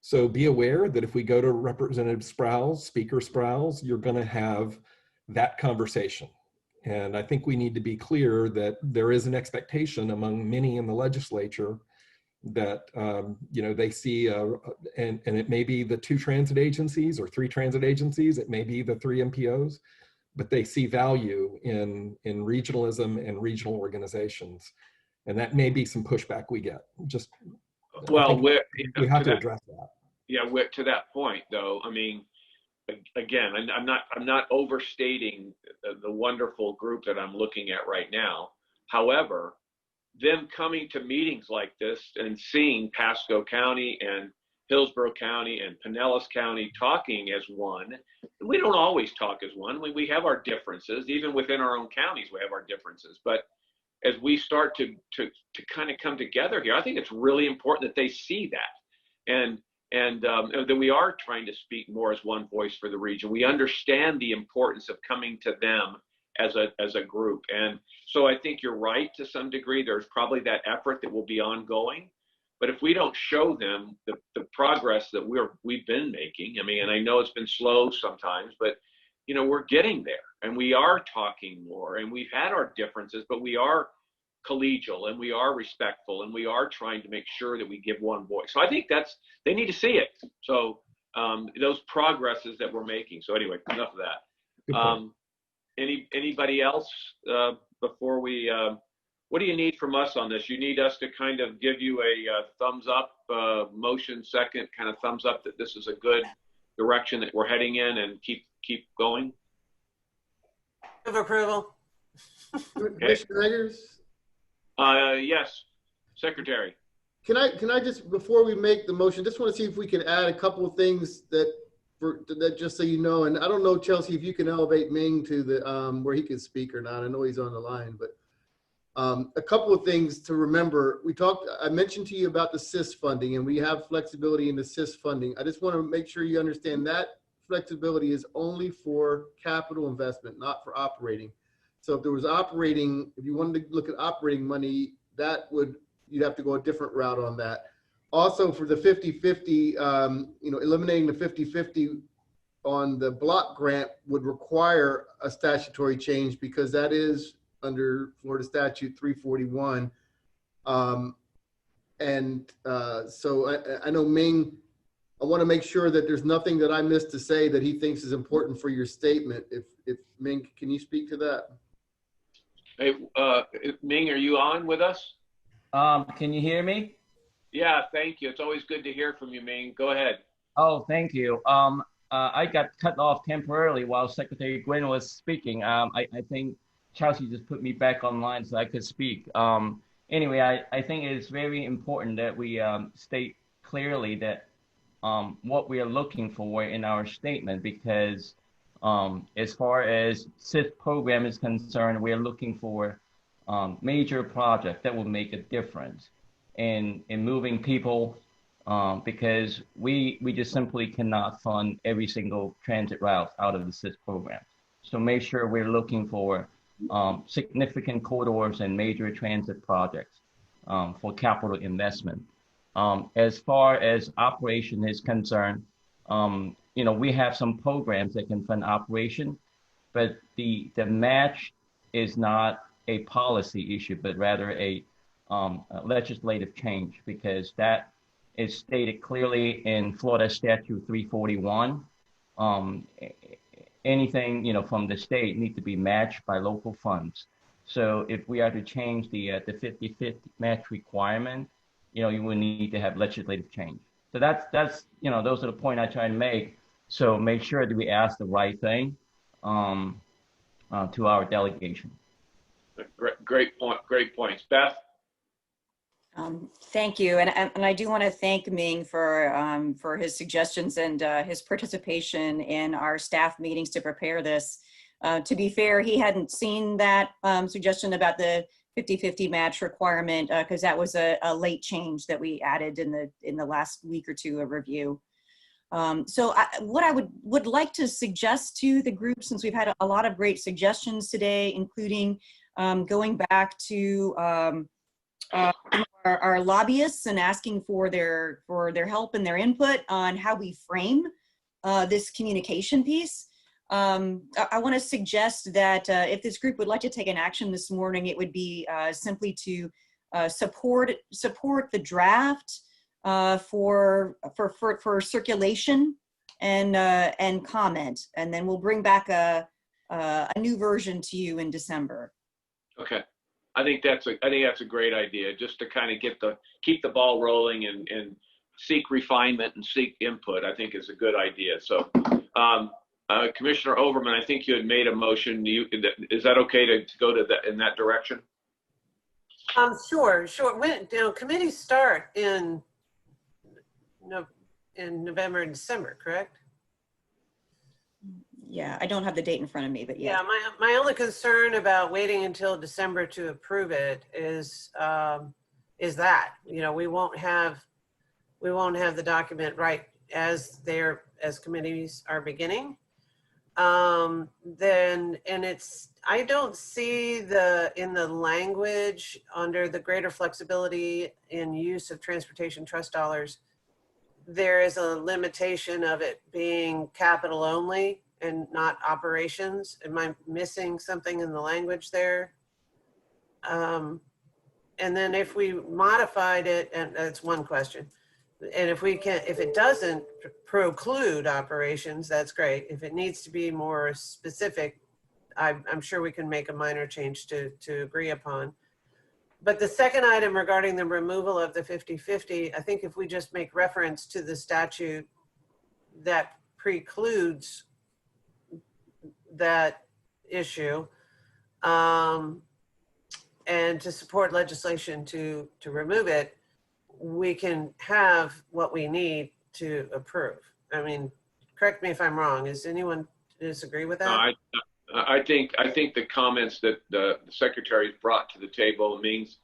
So be aware that if we go to Representative Sprowls, Speaker Sprowls, you're going to have that conversation. And I think we need to be clear that there is an expectation among many in the legislature that you know, they see, and it may be the 2 transit agencies or 3 transit agencies, it may be the 3 MPOs, but they see value in regionalism and regional organizations. And that may be some pushback we get. Just, well, we have to address that. Yeah, to that point, though, I mean, again, I'm not overstating the wonderful group that I'm looking at right now. However, them coming to meetings like this and seeing Pasco County and Hillsborough County and Pinellas County talking as one, we don't always talk as one. We have our differences. Even within our own counties, we have our differences. But as we start to kind of come together here, I think it's really important that they see that, and that we are trying to speak more as one voice for the region. We understand the importance of coming to them as a group. And so I think you're right to some degree. There's probably that effort that will be ongoing. But if we don't show them the progress that we've been making, I mean, and I know it's been slow sometimes, but you know, we're getting there and we are talking more and we've had our differences, but we are collegial and we are respectful and we are trying to make sure that we give one voice. So I think they need to see it. So those progresses that we're making. So anyway, enough of that. Anybody else before we, what do you need from us on this? You need us to kind of give you a thumbs up, motion second, kind of thumbs up that this is a good direction that we're heading in and keep going? Of approval. Commissioner Eggers? Yes, Secretary. Can I just, before we make the motion, just want to see if we can add a couple of things that just so you know, and I don't know, Chelsea, if you can elevate Ming to the where he can speak or not. I know he's on the line, but a couple of things to remember. I mentioned to you about the CIS funding, and we have flexibility in the CIS funding. I just want to make sure you understand that flexibility is only for capital investment, not for operating. So if there was operating, if you wanted to look at operating money, you'd have to go a different route on that. Also for the 50-50, eliminating the 50-50 on the block grant would require a statutory change because that is under Florida Statute 341. So I know Ming, I want to make sure that there's nothing that I missed to say that he thinks is important for your statement. If Ming, can you speak to that? Hey, Ming, are you on with us? Can you hear me? Yeah, thank you. It's always good to hear from you, Ming. Go ahead. Oh, thank you. I got cut off temporarily while Secretary Gwynn was speaking. I think Chelsea just put me back online so I could speak. Anyway, I think it is very important that we state clearly that what we are looking for in our statement, because as far as CIS program is concerned, we are looking for major project that will make a difference in moving people, because we just simply cannot fund every single transit route out of the CIS program. So make sure we're looking for significant corridors and major transit projects for capital investment. As far as operation is concerned, we have some programs that can fund operation, but the match is not a policy issue, but rather a legislative change, because that is stated clearly in Florida Statute 341. Anything from the state need to be matched by local funds. So if we are to change the 50-50 match requirement, you will need to have legislative change. So that's those are the point I try to make. So make sure that we ask the right thing to our delegation. Great point. Great points, Beth. Thank you, and I do want to thank Ming for his suggestions and his participation in our staff meetings to prepare this. To be fair, he hadn't seen that suggestion about the 50-50 match requirement because that was a late change that we added in the last week or two of review. What I would like to suggest to the group, since we've had a lot of great suggestions today, including going back to our lobbyists and asking for their help and their input on how we frame this communication piece. I want to suggest that if this group would like to take an action this morning, it would be simply to support the draft for circulation and comment, and then we'll bring back a new version to you in December. Okay, I think that's a great idea, just to kind of keep the ball rolling and seek refinement and seek input. I think is a good idea. So. Commissioner Overman, I think you had made a motion. Is that okay to go to in that direction? Sure. When committees start in November and December, correct? Yeah, I don't have the date in front of me, but yeah. Yeah, my only concern about waiting until December to approve it is that we won't have the document right as committees are beginning. I don't see in the language under the greater flexibility in use of transportation trust dollars, there is a limitation of it being capital only and not operations. Am I missing something in the language there? And then if we modified it, and that's one question. And if it doesn't preclude operations, that's great. If it needs to be more specific, I'm sure we can make a minor change to agree upon. But the second item regarding the removal of the 50-50, I think if we just make reference to the statute that precludes that issue, and to support legislation to remove it, we can have what we need to approve. I mean, correct me if I'm wrong. Does anyone disagree with that? I think the comments that the secretary brought to the table means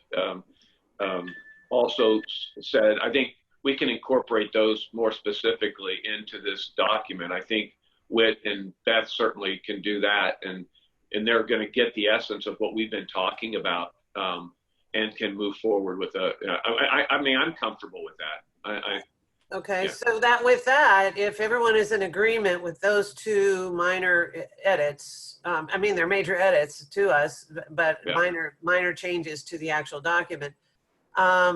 also said, I think we can incorporate those more specifically into this document. I think Whit and Beth certainly can do that, and they're going to get the essence of what we've been talking about. And can move forward with I mean, I'm comfortable with that. Okay, yeah. So with that, if everyone is in agreement with those two minor edits, I mean, they're major edits to us, but yeah. minor changes to the actual document. I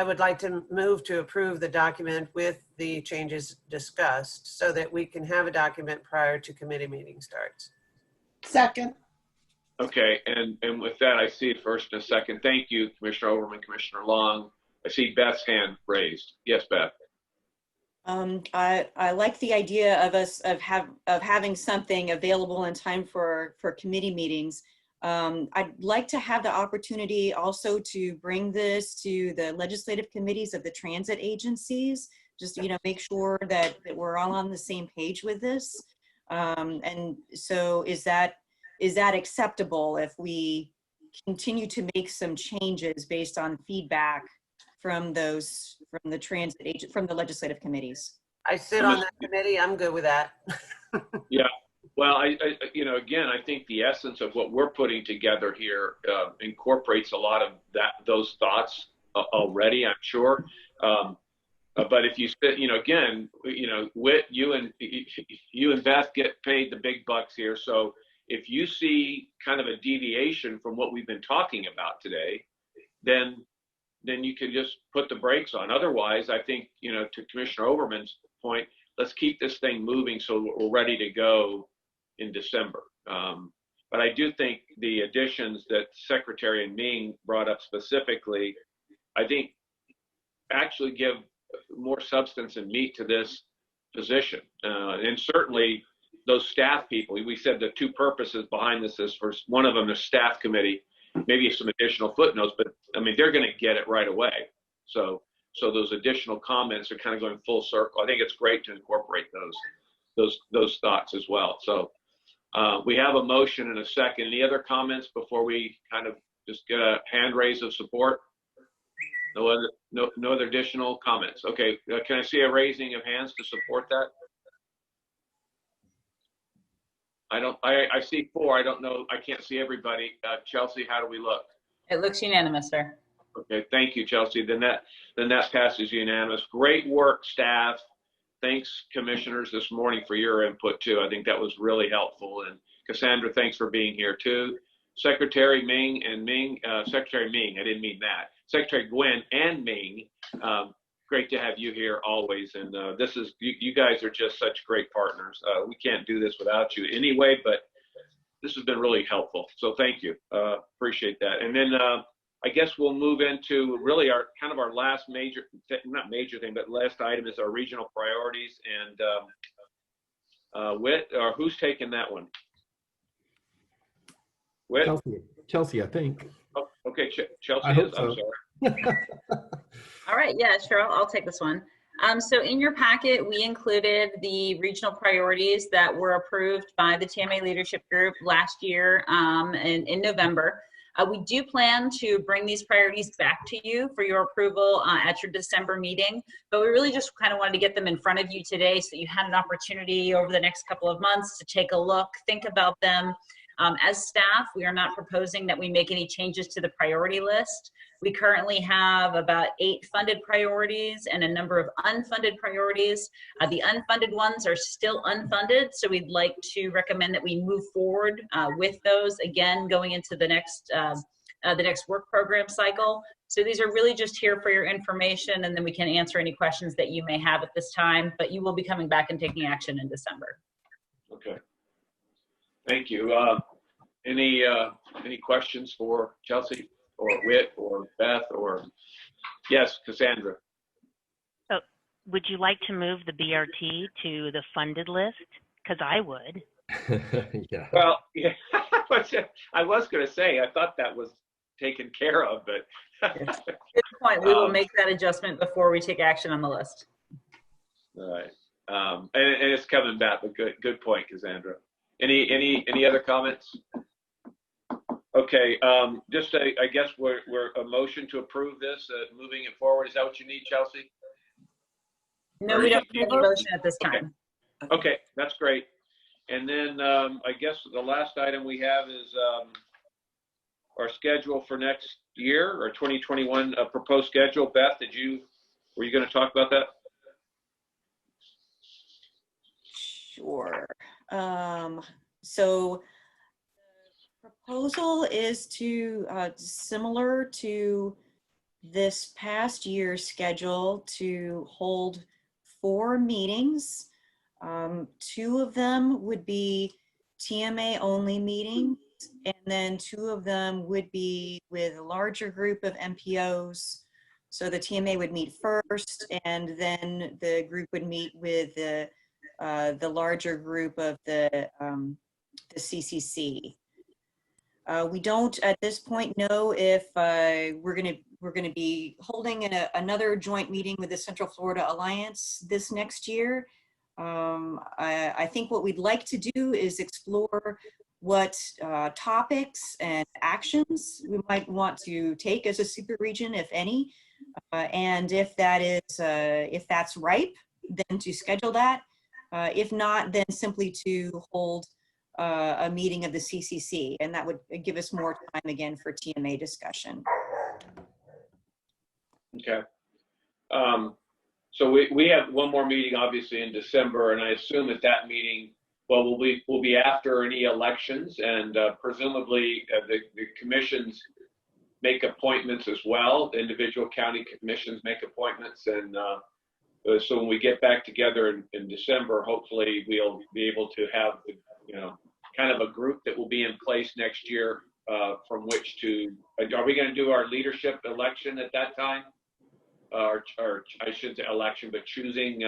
would like to move to approve the document with the changes discussed so that we can have a document prior to committee meeting starts. Second. Okay, and with that, I see a first and a second. Thank you, Commissioner Overman, Commissioner Long. I see Beth's hand raised. Yes, Beth. I like the idea of having something available in time for committee meetings. I'd like to have the opportunity also to bring this to the legislative committees of the transit agencies, just make sure that we're all on the same page with this. And so is that acceptable if we continue to make some changes based on feedback from the legislative committees? I sit on that committee. I'm good with that. Yeah. Well, again, I think the essence of what we're putting together here incorporates a lot of those thoughts already, I'm sure. But if you sit, again, Whit, you and Beth get paid the big bucks here. So if you see kind of a deviation from what we've been talking about today, then you can just put the brakes on. Otherwise, I think, to Commissioner Overman's point, let's keep this thing moving so we're ready to go in December. But I do think the additions that Secretary Ming brought up specifically, I think actually give more substance and meat to this position. And certainly those staff people, we said the two purposes behind this is, for one of them, the staff committee, maybe some additional footnotes, but I mean, they're going to get it right away. So those additional comments are kind of going full circle. I think it's great to incorporate those thoughts as well. So We have a motion and a second. Any other comments before we kind of just get a hand raise of support? No other additional comments. Okay, can I see a raising of hands to support that? I see 4. I don't know. I can't see everybody. Chelsea, how do we look? It looks unanimous, sir. Okay, thank you, Chelsea. Then that passes unanimous. Great work, staff. Thanks, commissioners, this morning for your input too. I think that was really helpful. And Cassandra, thanks for being here too. Secretary Ming and Secretary Ming, I didn't mean that. Secretary Gwen and Ming, great to have you here always. And you guys are just such great partners. We can't do this without you anyway, but this has been really helpful. So thank you. Appreciate that. And then I guess we'll move into really our last not major thing, but last item is our regional priorities. And Whit, or who's taking that one? Whit? Chelsea, I think. Oh, okay, Chelsea I is. hope I'm so. sorry. All right, yeah, sure, I'll take this one. So in your packet, we included the regional priorities that were approved by the TMA leadership group last year in November. We do plan to bring these priorities back to you for your approval at your December meeting, but we really just kind of wanted to get them in front of you today so that you had an opportunity over the next couple of months to take a look, think about them. As staff, we are not proposing that we make any changes to the priority list. We currently have about 8 funded priorities and a number of unfunded priorities. The unfunded ones are still unfunded, so we'd like to recommend that we move forward with those, again, going into the next work program cycle. So these are really just here for your information, and then we can answer any questions that you may have at this time, but you will be coming back and taking action in December. Okay. Thank you. Any questions for Chelsea or Whit or Beth or yes, Cassandra? So would you like to move the BRT to the funded list? Because I would. Yeah. Well, yeah, I was going to say, I thought that was taken care of, but. Good point. We will make that adjustment before we take action on the list. All right. And it's coming back, but good point, Cassandra. Any other comments? Okay, I guess we're a motion to approve this, moving it forward. Is that what you need, Chelsea? No, we don't need a motion at this time. Okay, that's great. And then I guess the last item we have is our schedule for next year, or 2021 proposed schedule. Beth, were you going to talk about that? Sure. So the proposal is to similar to this past year's schedule, to hold 4 meetings. 2 of them would be TMA only meetings, and then 2 of them would be with a larger group of MPOs. So the TMA would meet first, and then the group would meet with the larger group of the CCC. We don't at this point know if we're going to be holding another joint meeting with the Central Florida Alliance this next year. I think what we'd like to do is explore what topics and actions we might want to take as a super region, if any, and if that's ripe, then to schedule that. If not, then simply to hold a meeting of the CCC, and that would give us more time again for TMA discussion. Okay. So we have one more meeting, obviously, in December, and I assume that meeting, well, will be after any elections, and presumably the commissions make appointments as well. The individual county commissions make appointments, and so when we get back together in December, hopefully we'll be able to have kind of a group that will be in place next year from which to. Are we going to do our leadership election at that time? Or I shouldn't say election, but choosing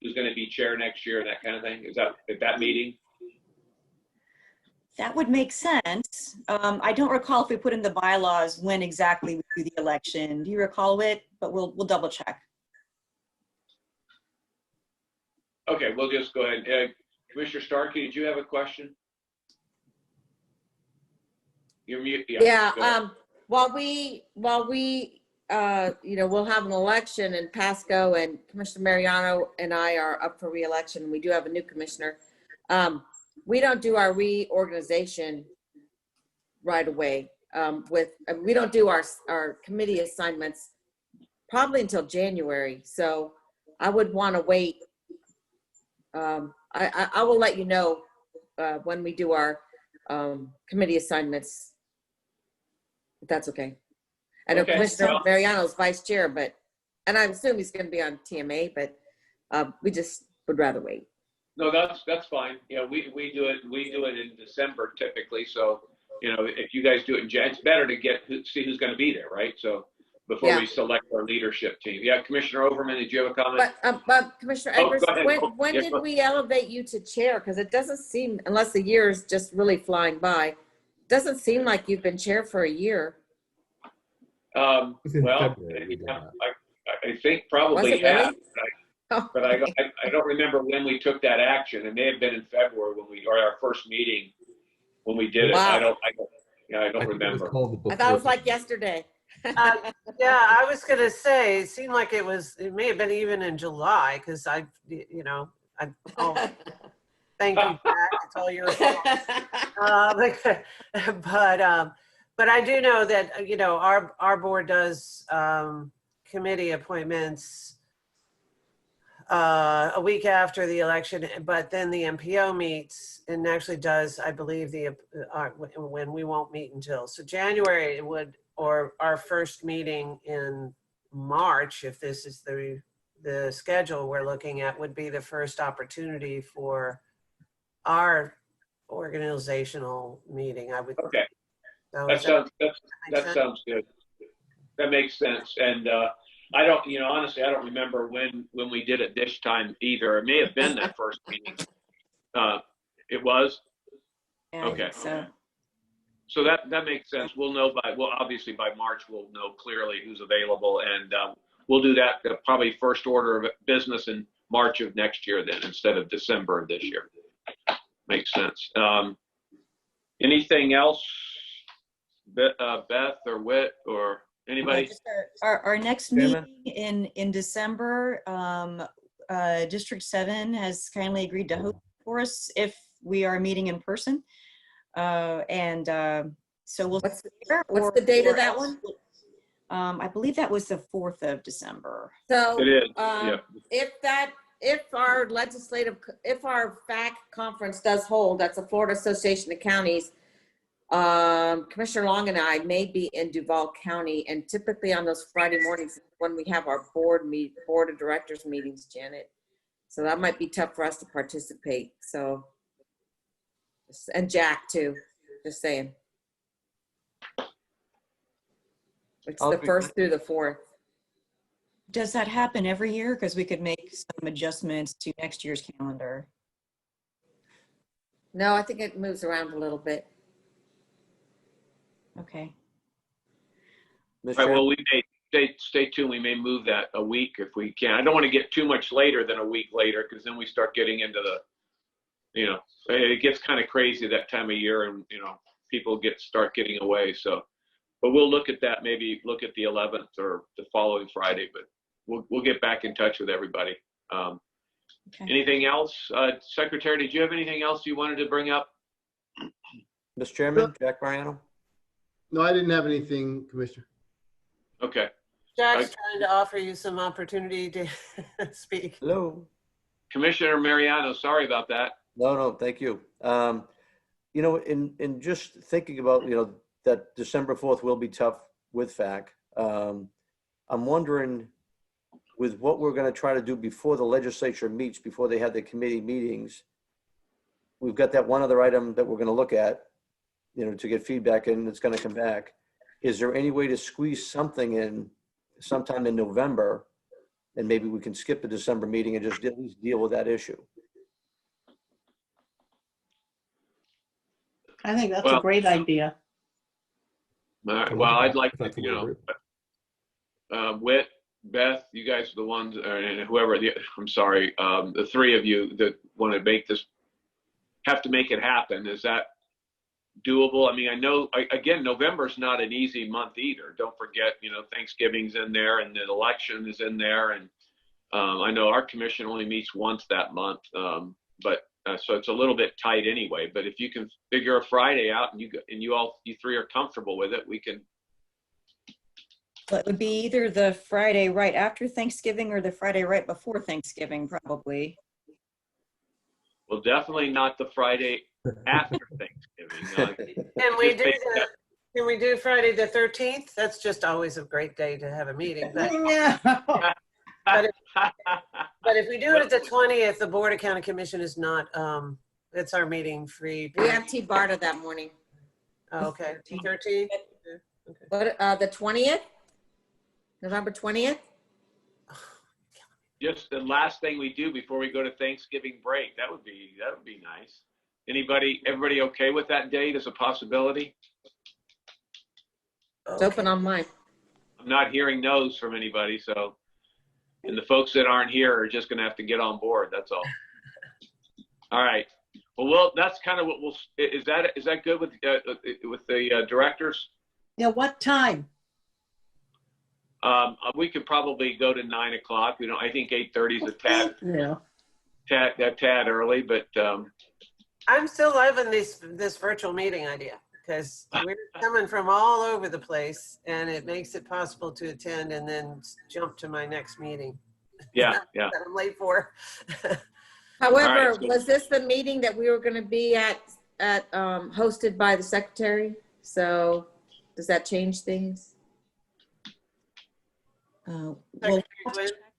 who's going to be chair next year and that kind of thing? Is that at that meeting? That would make sense. I don't recall if we put in the bylaws when exactly we do the election. Do you recall it? But we'll double check. Okay, we'll just go ahead. Commissioner Starkey, did you have a question? You're mute. Yeah, go ahead. while we, we'll have an election in Pasco, and Commissioner Mariano and I are up for reelection. We do have a new commissioner. We don't do our reorganization right away. We don't do our committee assignments probably until January. So I would want to wait. I will let you know when we do our committee assignments, if that's okay. I know Okay. Commissioner Well, Mariano's vice chair, and I assume he's going to be on TMA, but we just would rather wait. no, that's fine. Yeah, we do it in December typically. So, if you guys do it in January, it's better to see who's going to be there, right? So before we select our leadership team. Yeah, Commissioner Overman, did you have a comment? But Commissioner Oh, Eggers, go ahead. when Yeah, did go- we elevate you to chair? Because it doesn't seem, unless the year is just really flying by, doesn't seem like you've been chair for a year. Well, February we did that. I think probably Was it really? have, but I don't remember when we took that action. It may have been in February or our first meeting when we did it. Wow. I don't remember. I thought it was like yesterday. Yeah, I was going to say, it seemed like it may have been even in July, because thank you, Jack. It's all your fault. But I do know that, our board does committee appointments a week after the election, but then the MPO meets and actually does, I believe, when we won't meet until, so January or our first meeting in March, if this is the schedule we're looking at, would be the first opportunity for our organizational meeting, I would think. Okay. So That sounds good. That makes sense. And I don't, honestly, I don't remember when we did it this time either. It may have been that first meeting. It was? Yeah, Okay. So that makes sense. We'll know obviously by March, we'll know clearly who's available, and we'll do that probably first order of business in March of next year then, instead of December of this year. Makes sense. Anything else, Beth or Whit or anybody? Just our next meeting in December, District 7 has kindly agreed to host for us if we are meeting in person. So we'll. What's the date of that one? I believe that was the 4th of December. So it is. Yeah. If our FAC conference does hold, that's the Florida Association of Counties, Commissioner Long and I may be in Duval County, and typically on those Friday mornings when we have our board of directors meetings, Janet. So that might be tough for us to participate. So, and Jack too, just saying. It's the 1st through the 4th. Does that happen every year? Because we could make some adjustments to next year's calendar. No, I think it moves around a little bit. Okay. All right, well, we may stay tuned. We may move that a week if we can. I don't want to get too much later than a week later, because then we start getting into it gets kind of crazy that time of year, and people start getting away. So, but we'll look at that. Maybe look at the 11th or the following Friday. But we'll get back in touch with everybody. Okay. Anything else, Secretary? Did you have anything else you wanted to bring up? Mr. Chairman, Jack Mariano. No, I didn't have anything, Commissioner. Okay. Jack's trying to offer you some opportunity to speak. Hello. Commissioner Mariano, sorry about that. No, thank you. In just thinking about, that December 4th will be tough with FAC. I'm wondering, with what we're going to try to do before the legislature meets, before they have the committee meetings, we've got that one other item that we're going to look at, to get feedback, and it's going to come back. Is there any way to squeeze something in sometime in November, and maybe we can skip the December meeting and just at least deal with that issue? I think that's a great idea. All right. Well, I'd like to, Whit, Beth, you guys are the ones, and whoever, I'm sorry, the three of you that want to have to make it happen. Is that doable. I mean, I know, again, November's not an easy month either. Don't forget, you know, Thanksgiving's in there and the election is in there. And I know our commission only meets once that month, but so it's a little bit tight anyway. But if you can figure a Friday out and you three are comfortable with it, we can. Well, it would be either the Friday right after Thanksgiving or the Friday right before Thanksgiving, probably. Well, definitely not the Friday after Thanksgiving. Can we do Friday the 13th? That's just always a great day to have a meeting. But, but if we do it at the 20th, the Board of County Commission is not, it's our meeting free. We have T-BARTA that morning. Oh, okay, 13th? But the 20th? November 20th? Just the last thing we do before we go to Thanksgiving break. That would be nice. Everybody okay with that date as a possibility? It's open on mine. I'm not hearing no's from anybody, so, and the folks that aren't here are just gonna have to get on board, that's all. All right, well, that's kind of what is that good with the directors? Yeah, what time? We could probably go to 9 o'clock. You know, I think 8:30 is a tad early, but I'm still loving this virtual meeting idea because we're coming from all over the place and it makes it possible to attend and then jump to my next meeting. Yeah. That I'm late for. However, right, so was this the meeting that we were going to be at hosted by the secretary? So does that change things? Well,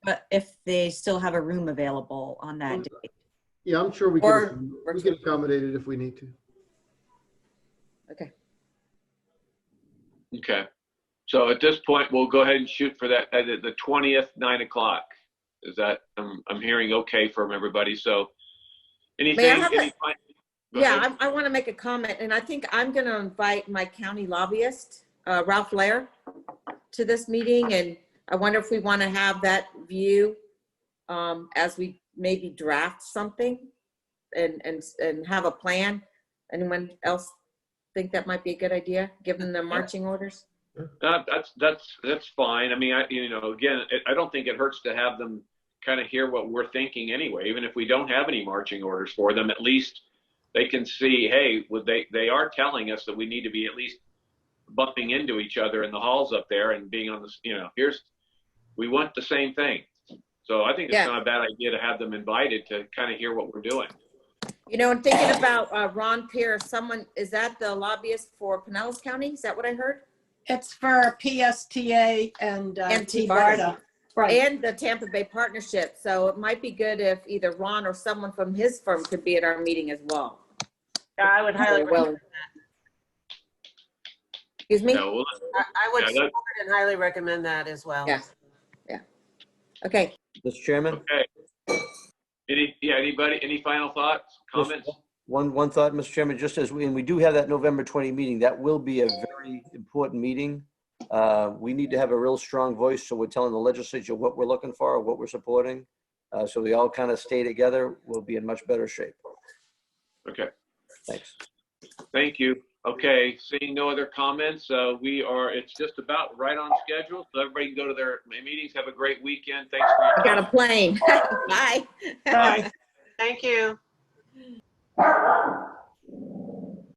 but if they still have a room available on that day. Yeah, I'm sure we can accommodate it if we need to. Okay. Okay. So at this point, we'll go ahead and shoot for that at the 20th, 9 o'clock. Is that I'm hearing okay from everybody? So anything? I want to make a comment, and I think I'm going to invite my county lobbyist, Ralph Lair, to this meeting, and I wonder if we want to have that view as we maybe draft something and have a plan. Anyone else think that might be a good idea, given the marching orders? That's fine. I mean, again, I don't think it hurts to have them kind of hear what we're thinking anyway. Even if we don't have any marching orders for them, at least they can see, hey, they are telling us that we need to be at least bumping into each other in the halls up there and being on the, we want the same thing. So I think it's not a bad idea to have them invited to kind of hear what we're doing. And thinking about Ron Pierce, is that the lobbyist for Pinellas County? Is that what I heard? It's for PSTA and T-BARTA. Right. And the Tampa Bay Partnership. So it might be good if either Ron or someone from his firm could be at our meeting as well. Yeah, I would highly recommend that. Excuse me? Yeah, well, I would support and highly recommend that as well. Yeah. Okay. Mr. Chairman? Okay. Any final thoughts, comments? One thought, Mr. Chairman, just as we do have that November 20 meeting, that will be a very important meeting. We need to have a real strong voice, so we're telling the legislature what we're looking for, what we're supporting. So we all kind of stay together, we'll be in much better shape. Okay. Thanks. Thank you. Okay, seeing no other comments, it's just about right on schedule. So everybody can go to their meetings. Have a great weekend. Thanks for your time. I got a plane. Bye. Bye. Thank you.